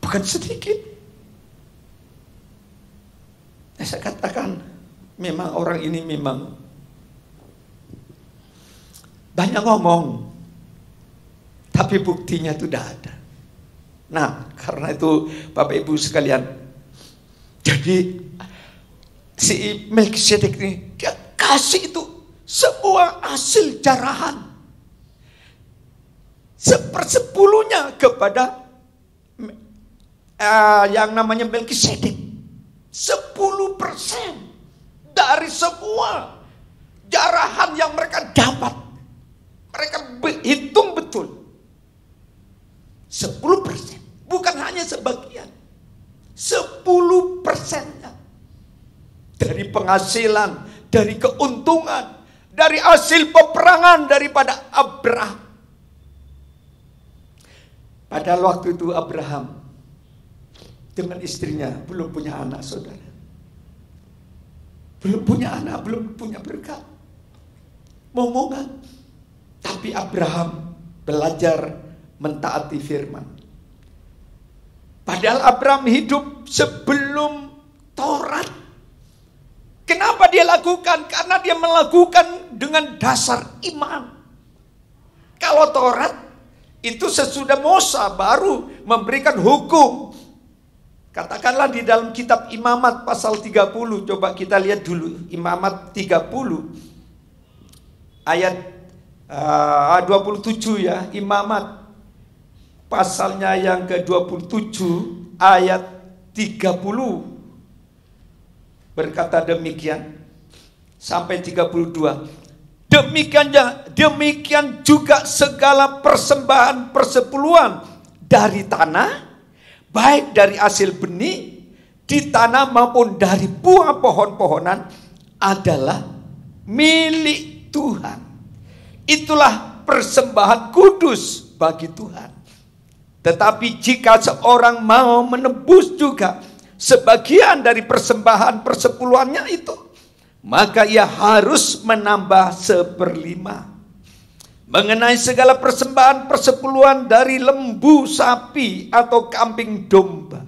Bukan sedikit. Saya katakan, memang orang ini memang banyak ngomong, tapi buktinya itu tidak ada. Nah, karena itu Bapak Ibu sekalian, jadi si Melkisedek ini dia kasih itu sebuah hasil jarahan 1/10 kepada yang namanya Melkisedek. 10% dari semua jarahan yang mereka dapat, mereka hitung betul. 10%, bukan hanya sebagian, 10%-nya dari penghasilan, dari keuntungan, dari hasil peperangan daripada Abraham. Padahal waktu itu Abraham dengan istrinya belum punya anak, saudara. Belum punya anak, belum punya berkat. Momongan. Tapi Abraham belajar mentaati firman. Padahal Abraham hidup sebelum Taurat. Kenapa dia lakukan? Karena dia melakukan dengan dasar iman. Kalau Taurat itu sesudah Musa baru memberikan hukum. Katakanlah di dalam kitab Imamat pasal 30. Coba kita lihat dulu. Imamat 30. Ayat 27 ya. Imamat pasalnya yang ke-27 ayat 30. Berkata demikian. Sampai 32. Demikian juga segala persembahan persepuluhan dari tanah, baik dari hasil benih di tanah maupun dari buah pohon-pohonan adalah milik Tuhan. Itulah persembahan kudus bagi Tuhan. Tetapi jika seorang mau menebus juga sebagian dari persembahan persepuluhannya itu, maka ia harus menambah 1/5. Mengenai segala persembahan persepuluhan dari lembu, sapi, atau kambing domba,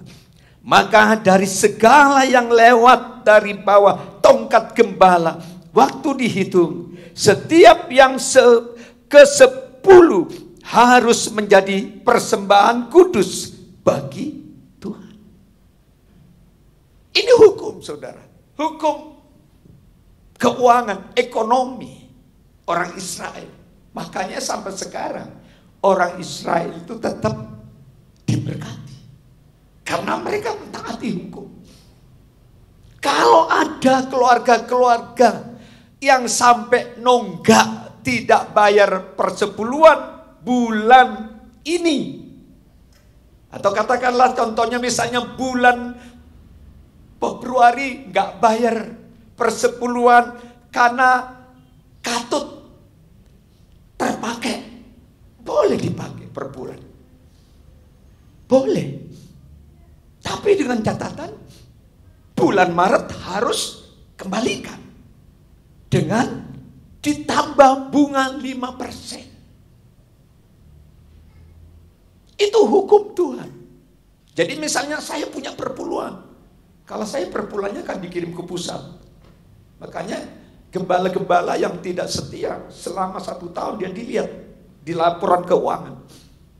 maka dari segala yang lewat dari bawah tongkat gembala, waktu dihitung, setiap yang ke-10 harus menjadi persembahan kudus bagi Tuhan. Ini hukum, saudara. Hukum keuangan, ekonomi orang Israel. Makanya sampai sekarang orang Israel itu tetap diberkati. Karena mereka mentaati hukum. Kalau ada keluarga-keluarga yang sampai nonggak tidak bayar persepuluhan bulan ini. Atau katakanlah contohnya misalnya bulan Februari nggak bayar persepuluhan karena katut terpakai, boleh dipakai per bulan, boleh, tapi dengan catatan bulan Maret harus kembalikan dengan ditambah bunga 5%. Itu hukum Tuhan. Jadi misalnya saya punya perpuluhan, kalau saya perpuluhannya kan dikirim ke pusat, makanya gembala-gembala yang tidak setia selama 1 tahun dia dilihat di laporan keuangan.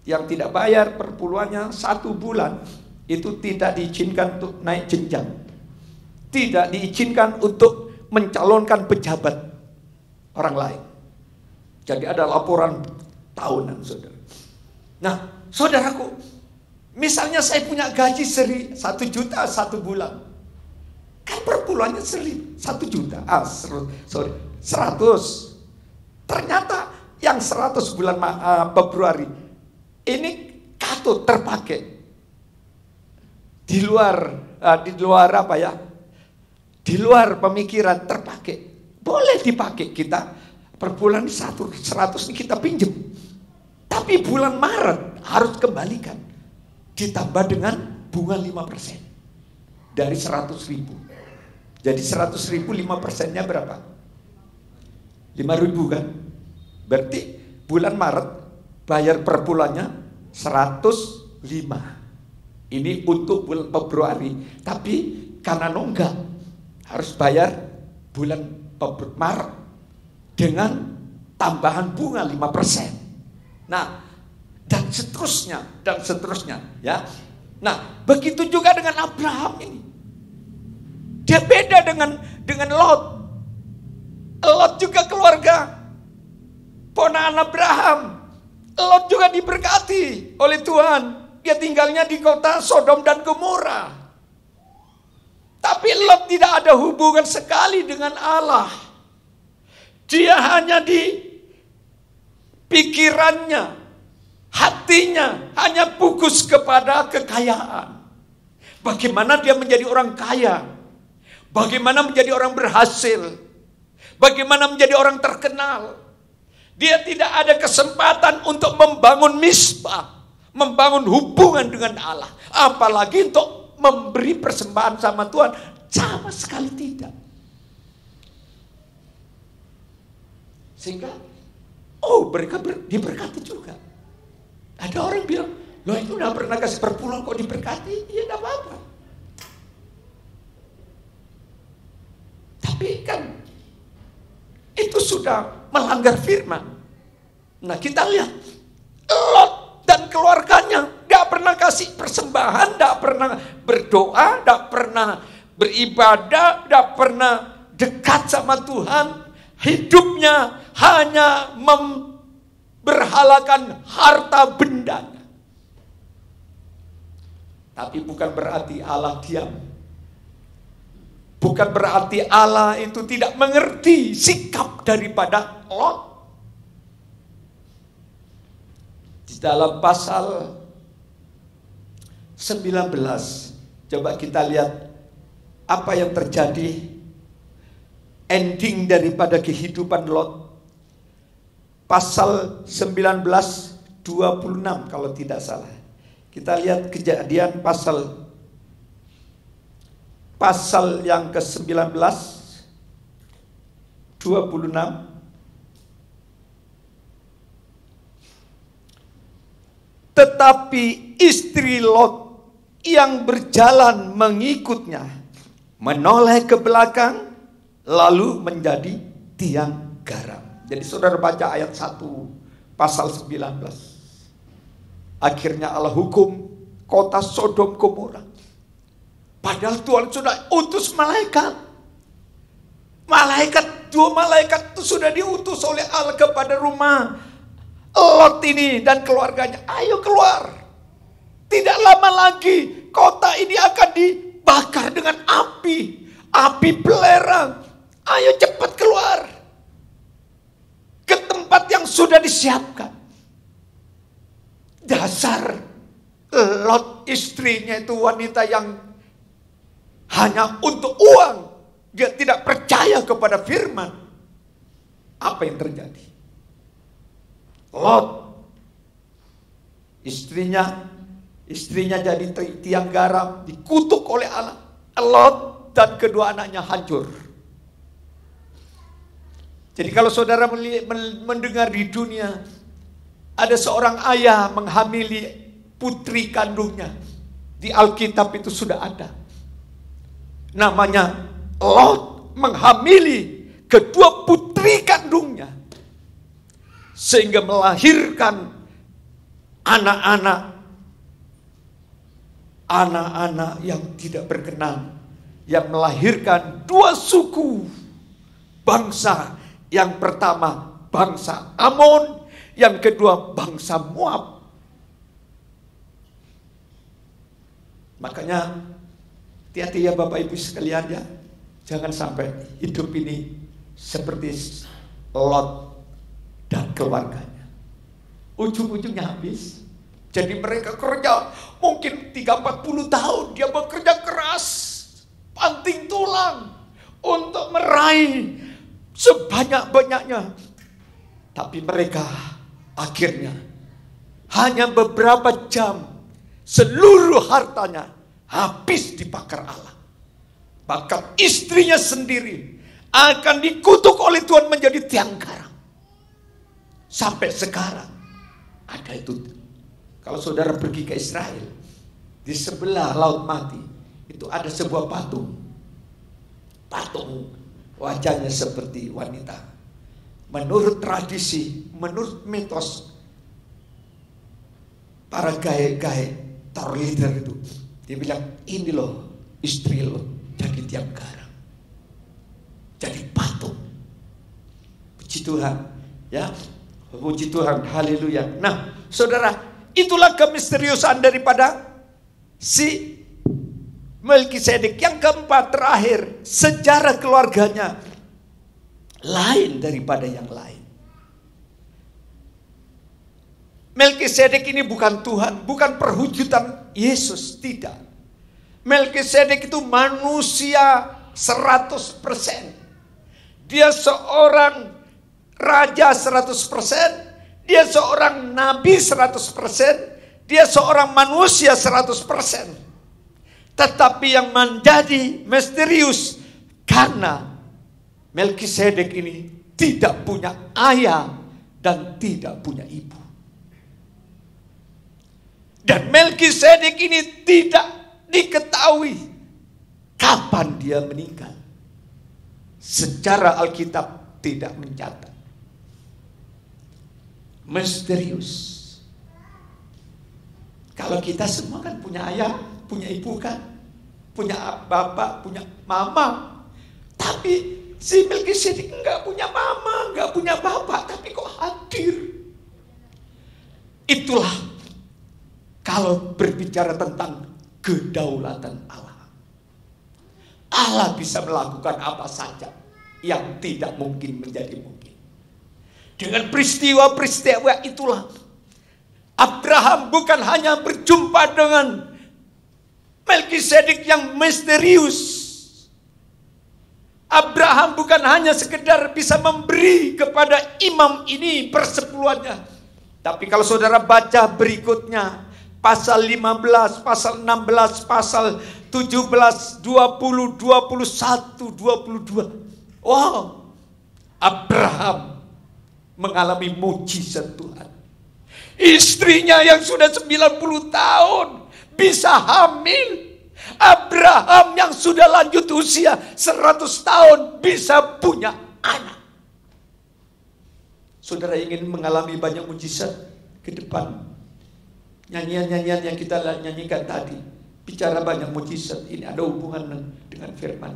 Yang tidak bayar perpuluhannya 1 bulan itu tidak diizinkan untuk naik jenjang, tidak diizinkan untuk mencalonkan pejabat orang lain. Jadi ada laporan tahunan, saudara. Nah, saudaraku, misalnya saya punya gaji 1 juta 1 bulan. Kan perpuluhannya 1 juta. 100. Ternyata yang 100 bulan Februari ini katut terpakai. Di luar apa ya? Di luar pemikiran terpakai. Boleh dipakai kita. Per bulan 100 ini kita pinjem. Tapi bulan Maret harus kembalikan. Ditambah dengan bunga 5%. Dari 100.000. Jadi 100.000 5%-nya berapa? 5.000 kan? Berarti bulan Maret bayar per bulannya 105. Ini untuk bulan Februari. Tapi karena nonggak harus bayar bulan Maret dengan tambahan bunga 5%. Nah, dan seterusnya, ya. Nah, begitu juga dengan Abraham ini. Dia beda dengan Lot. Lot juga keluarga ponakan Abraham. Lot juga diberkati oleh Tuhan. Dia tinggalnya di kota Sodom dan Gomora. Tapi Lot tidak ada hubungan sekali dengan Allah. Dia hanya di pikirannya, hatinya hanya fokus kepada kekayaan. Bagaimana dia menjadi orang kaya? Bagaimana menjadi orang berhasil? bagaimana menjadi orang terkenal. Dia tidak ada kesempatan untuk membangun misbah, membangun hubungan dengan Allah, apalagi untuk memberi persembahan sama Tuhan. Sama sekali tidak. Sehingga mereka diberkati juga. Ada orang bilang, loh itu udah pernah kasih perpuluhan kok diberkati? Ya tidak apa-apa. Tapi kan itu sudah melanggar firman. Nah kita lihat Lot dan keluarganya gak pernah kasih persembahan, gak pernah berdoa, gak pernah beribadah, gak pernah dekat sama Tuhan. Hidupnya hanya memberhalakan harta bendanya. Tapi bukan berarti Allah diam. Bukan berarti Allah itu tidak mengerti sikap daripada Lot. Di dalam pasal 19, coba kita lihat apa yang terjadi, ending daripada kehidupan Lot. Pasal 19:26 kalau tidak salah. Kita lihat Kejadian pasal yang ke-19 26. Tetapi istri Lot yang berjalan mengikutnya menoleh ke belakang, lalu menjadi tiang garam. Jadi saudara baca ayat 1 pasal 19. Akhirnya Allah hukum kota Sodom Gomora. Padahal Tuhan sudah utus malaikat. Dua malaikat itu sudah diutus oleh Allah kepada rumah Lot ini dan keluarganya. Ayo keluar. Tidak lama lagi kota ini akan dibakar dengan api belerang. Ayo cepat keluar ke tempat yang sudah disiapkan. Dasar Lot, istrinya itu wanita yang hanya untuk uang. Dia tidak percaya kepada firman. Apa yang terjadi? Lot, istrinya jadi tiang garam, dikutuk oleh Allah. Lot dan kedua anaknya hancur. Jadi kalau saudara mendengar di dunia ada seorang ayah menghamili putri kandungnya, di Alkitab itu sudah ada. Namanya Lot menghamili kedua putri kandungnya, sehingga melahirkan anak-anak yang tidak berkenan, yang melahirkan dua suku bangsa. Yang pertama bangsa Amon, yang kedua bangsa Moab. Makanya hati-hati ya Bapak Ibu sekalian ya, jangan sampai hidup ini seperti Lot dan keluarganya. Ujung-ujungnya habis. Jadi mereka kerja mungkin 30-40 tahun, dia bekerja keras, banting tulang untuk meraih sebanyak-banyaknya. Tapi mereka akhirnya hanya beberapa jam, seluruh hartanya habis dibakar Allah. Bahkan istrinya sendiri akan dikutuk oleh Tuhan menjadi tiang garam. Sampai sekarang ada itu. Kalau saudara pergi ke Israel, di sebelah Laut Mati itu ada sebuah patung. Wajahnya seperti wanita. Menurut tradisi, menurut mitos, para gae-gae tower leader itu, dia bilang, ini loh istri lo jadi tiang garam, jadi patung. Puji Tuhan, ya, puji Tuhan, haleluya. Nah, saudara, itulah kemisteriusan daripada si Melkisedek. Yang keempat, terakhir, sejarah keluarganya lain daripada yang lain. Melkisedek ini bukan Tuhan, bukan perwujudan Yesus, tidak. Melkisedek itu manusia 100%. Dia seorang raja 100%, dia seorang nabi 100%, dia seorang manusia 100%. Tetapi yang menjadi misterius karena Melkisedek ini tidak punya ayah dan tidak punya ibu. Dan Melkisedek ini tidak diketahui kapan dia meninggal. Secara Alkitab tidak mencatat. Misterius. Kalau kita semua kan punya ayah, punya ibu kan, punya bapak, punya mama. Tapi si Melkisedek enggak punya mama, enggak punya bapak, tapi kok hadir. Itulah kalau berbicara tentang kedaulatan Allah. Allah bisa melakukan apa saja yang tidak mungkin menjadi mungkin. Dengan peristiwa-peristiwa itulah Abraham bukan hanya berjumpa dengan Melkisedek yang misterius. Abraham bukan hanya sekedar bisa memberi kepada imam ini persepuluhannya. Tapi kalau saudara baca berikutnya, pasal 15, pasal 16, pasal 17, 20, 21, 22. Wow, Abraham mengalami mujizat Tuhan. Istrinya yang sudah 90 tahun bisa hamil. Abraham yang sudah lanjut usia 100 tahun bisa punya anak. Saudara ingin mengalami banyak mujizat ke depan. Nyanyian-nyanyian yang kita nyanyikan tadi bicara banyak mujizat. Ini ada hubungan dengan firman.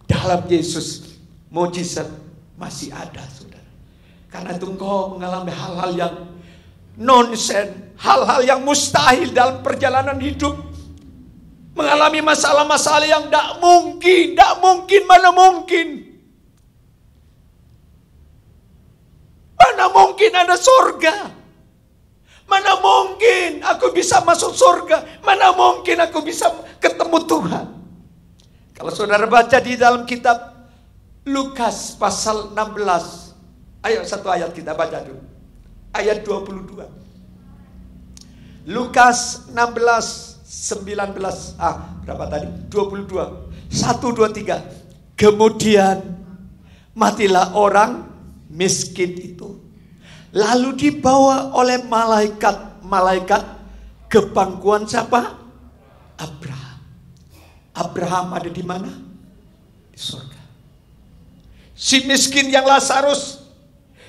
Dalam Yesus mujizat masih ada, saudara. Karena itu engkau mengalami hal-hal yang nonsen, hal-hal yang mustahil dalam perjalanan hidup. Mengalami masalah-masalah yang tidak mungkin, mana mungkin. Mana mungkin ada surga. Mana mungkin aku bisa masuk surga. Mana mungkin aku bisa ketemu Tuhan. Kalau saudara baca di dalam kitab Lukas pasal 16. Ayo satu ayat kita baca dulu. Ayat 22. Lukas 16 19, berapa tadi? 22. 1, 2, 3. Kemudian matilah orang miskin itu. Lalu dibawa oleh malaikat ke pangkuan siapa? Abraham. Abraham ada di mana? Di surga. Si miskin yang Lazarus,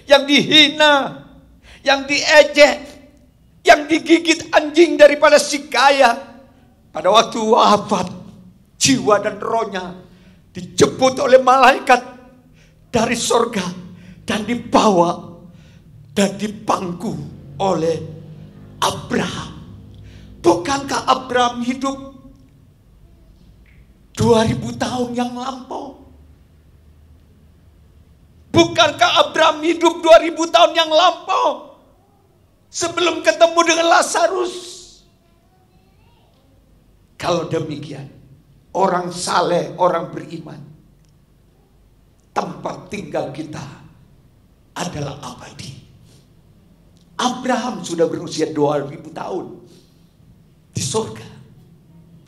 yang dihina, yang diejek, yang digigit anjing daripada si kaya, pada waktu wafat, jiwa dan rohnya dijemput oleh malaikat dari surga dan dibawa dan dipangku oleh Abraham. Bukankah Abraham hidup 2000 tahun yang lampau? Bukankah Abraham hidup 2000 tahun yang lampau sebelum ketemu dengan Lazarus? Kalau demikian, orang saleh, orang beriman, tempat tinggal kita adalah abadi. Abraham sudah berusia 2000 tahun di surga.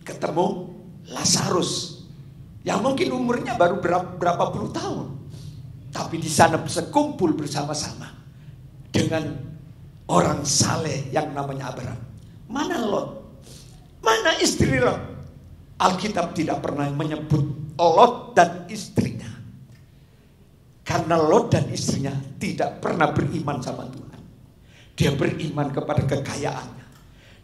Ketemu Lazarus yang mungkin umurnya baru berapa puluh tahun. Tapi di sana bisa kumpul bersama-sama dengan orang saleh yang namanya Abraham. Mana Lot? Mana istri Lot? Alkitab tidak pernah menyebut Lot dan istrinya. Karena Lot dan istrinya tidak pernah beriman sama Tuhan. Dia beriman kepada kekayaannya.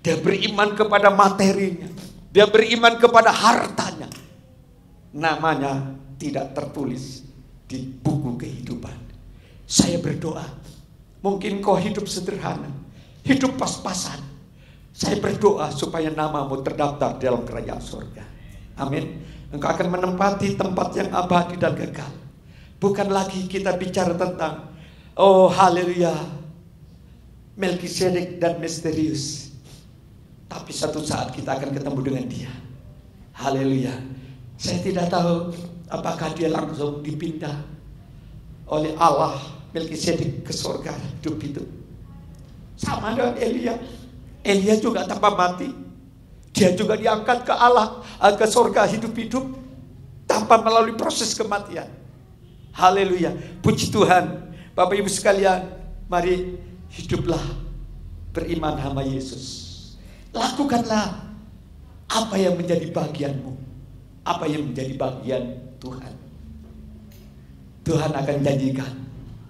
Dia beriman kepada materinya. Dia beriman kepada hartanya. Namanya tidak tertulis di buku kehidupan. Saya berdoa, mungkin kau hidup sederhana, hidup pas-pasan. Saya berdoa supaya namamu terdaftar dalam kerajaan surga. Amin. Engkau akan menempati tempat yang abadi dan kekal. Bukan lagi kita bicara tentang, oh haleluya, Melkisedek dan misterius. Tapi satu saat kita akan ketemu dengan dia. Haleluya. Saya tidak tahu apakah dia langsung dipindah oleh Allah Melkisedek ke surga hidup itu? Sama dengan Elia. Elia juga tanpa mati, dia juga diangkat ke Allah, ke surga hidup-hidup tanpa melalui proses kematian. Haleluya, puji Tuhan. Bapak Ibu sekalian, mari hiduplah beriman sama Yesus. Lakukanlah apa yang menjadi bagianmu, apa yang menjadi bagian Tuhan. Tuhan akan janjikan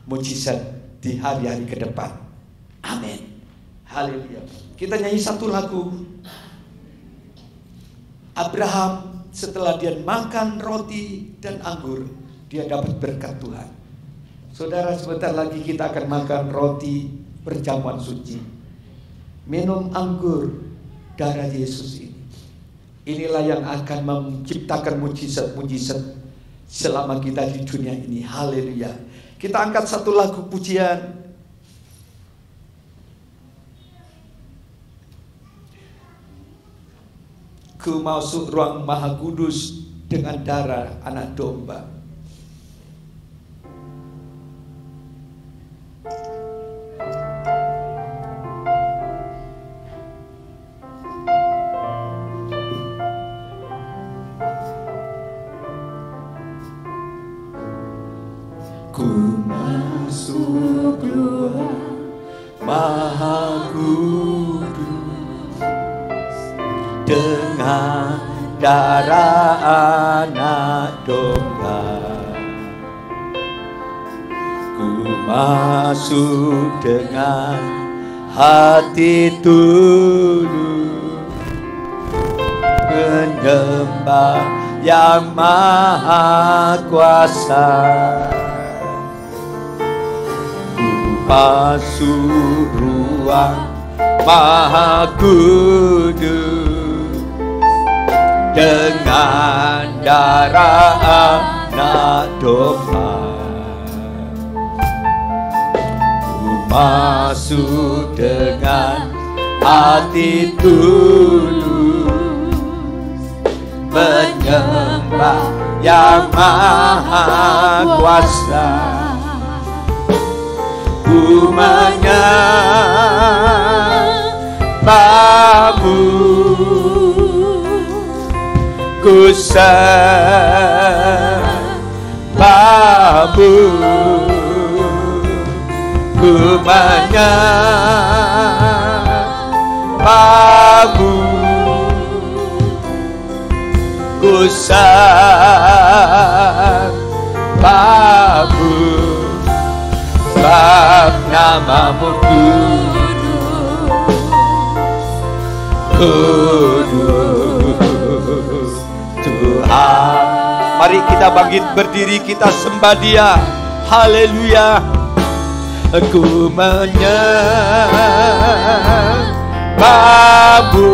mujizat di hari-hari ke depan. Amin. Haleluya. Kita nyanyi satu lagu. Abraham setelah dia makan roti dan anggur, dia dapat berkat Tuhan. Saudara, sebentar lagi kita akan makan roti perjamuan suci, minum anggur darah Yesus ini. Inilah yang akan menciptakan mujizat-mujizat selama kita di dunia ini. Haleluya. Kita angkat satu lagu pujian. Ku masuk ruang Maha Kudus dengan darah anak domba. Ku masuk ruang Maha Kudus dengan darah anak domba. Ku masuk dengan hati tulus menyembah yang maha kuasa. Ku masuk ruang Maha Kudus dengan darah anak domba. Ku masuk dengan hati tulus menyembah yang maha kuasa. Ku menyembahmu, ku sembahmu, ku menyembahmu, ku sembahmu, sebab namamu kudus Tuhan. Mari kita bangkit berdiri, kita sembah Dia. Haleluya. Ku menyembahmu,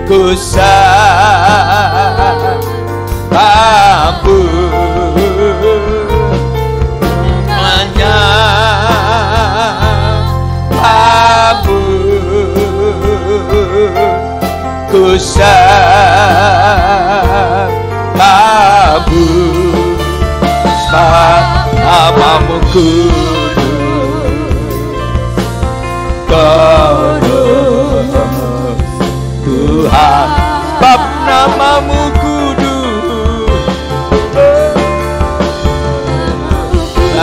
ku sembahmu, menyembahmu, ku sembahmu, sebab namamu kudus Tuhan, sebab namamu kudus,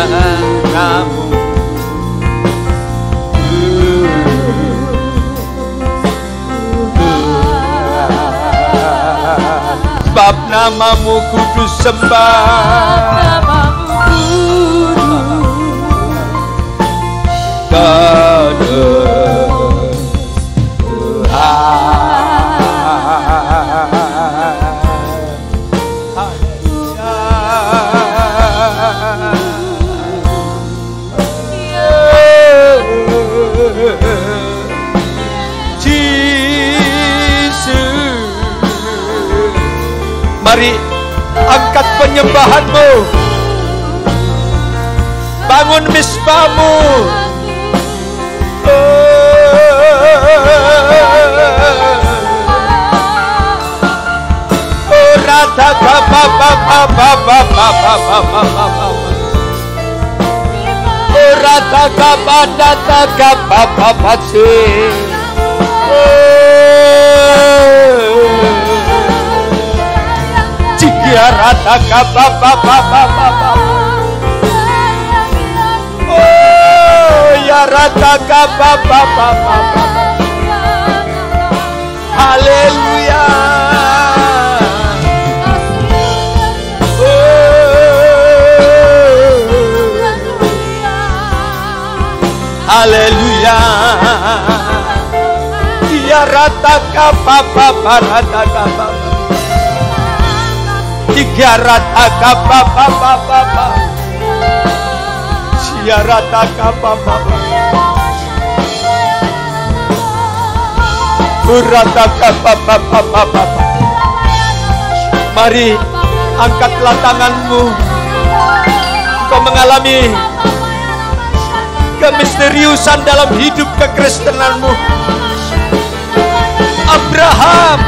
namamu sebab namamu kudus, sembah kudus Tuhan. Mari angkat penyembahanmu, bangun misbahmu. Oh babadata kapapapatsi. Cigarata kapapapapapapa. Oh ya rata kapapapapapa. Haleluya. Haleluya. Ya rata kapapapapapa. Tiga rata kapapapapapa. Ya rata kapapapapa. Rata kapapapapapa. Mari angkatlah tanganmu. Kau mengalami kemisteriusan dalam hidup kekristenanmu. Abraham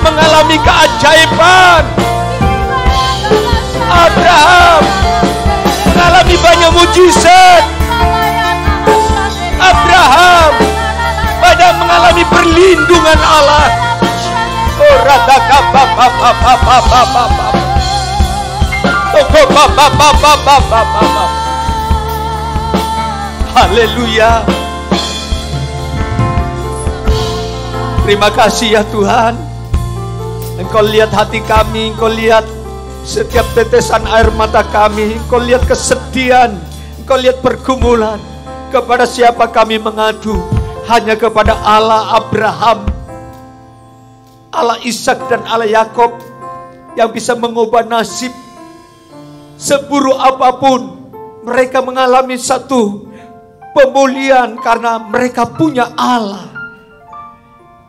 mengalami keajaiban. Abraham mengalami banyak mujizat. Abraham pada mengalami perlindungan Allah. Oh radaka papa. Haleluya. Terima kasih ya Tuhan. Engkau lihat hati kami, Engkau lihat setiap tetesan air mata kami, Engkau lihat kesedihan, Engkau lihat pergumulan. Kepada siapa kami mengadu? Hanya kepada Allah Abraham, Allah Ishak dan Allah Yakub yang bisa mengubah nasib. Seburuk apapun mereka mengalami satu pemulihan karena mereka punya Allah.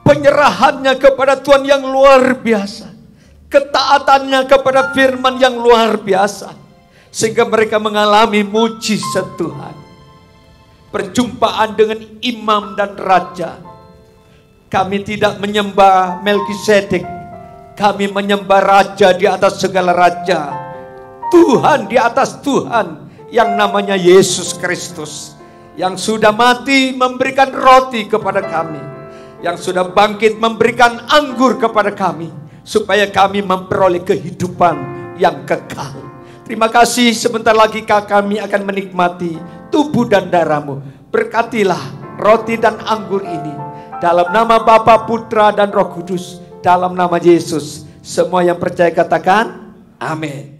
Penyerahannya kepada Tuhan yang luar biasa. Ketaatannya kepada firman yang luar biasa. Sehingga mereka mengalami mujizat Tuhan. Perjumpaan dengan imam dan raja. Kami tidak menyembah Melkisedek. Kami menyembah raja di atas segala raja. Tuhan di atas Tuhan yang namanya Yesus Kristus. Yang sudah mati memberikan roti kepada kami. Yang sudah bangkit memberikan anggur kepada kami. Supaya kami memperoleh kehidupan yang kekal. Terima kasih, sebentar lagi kami akan menikmati tubuh dan darah-Mu. Berkatilah roti dan anggur ini. Dalam nama Bapa, Putra dan Roh Kudus. Dalam nama Yesus. Semua yang percaya katakan amin.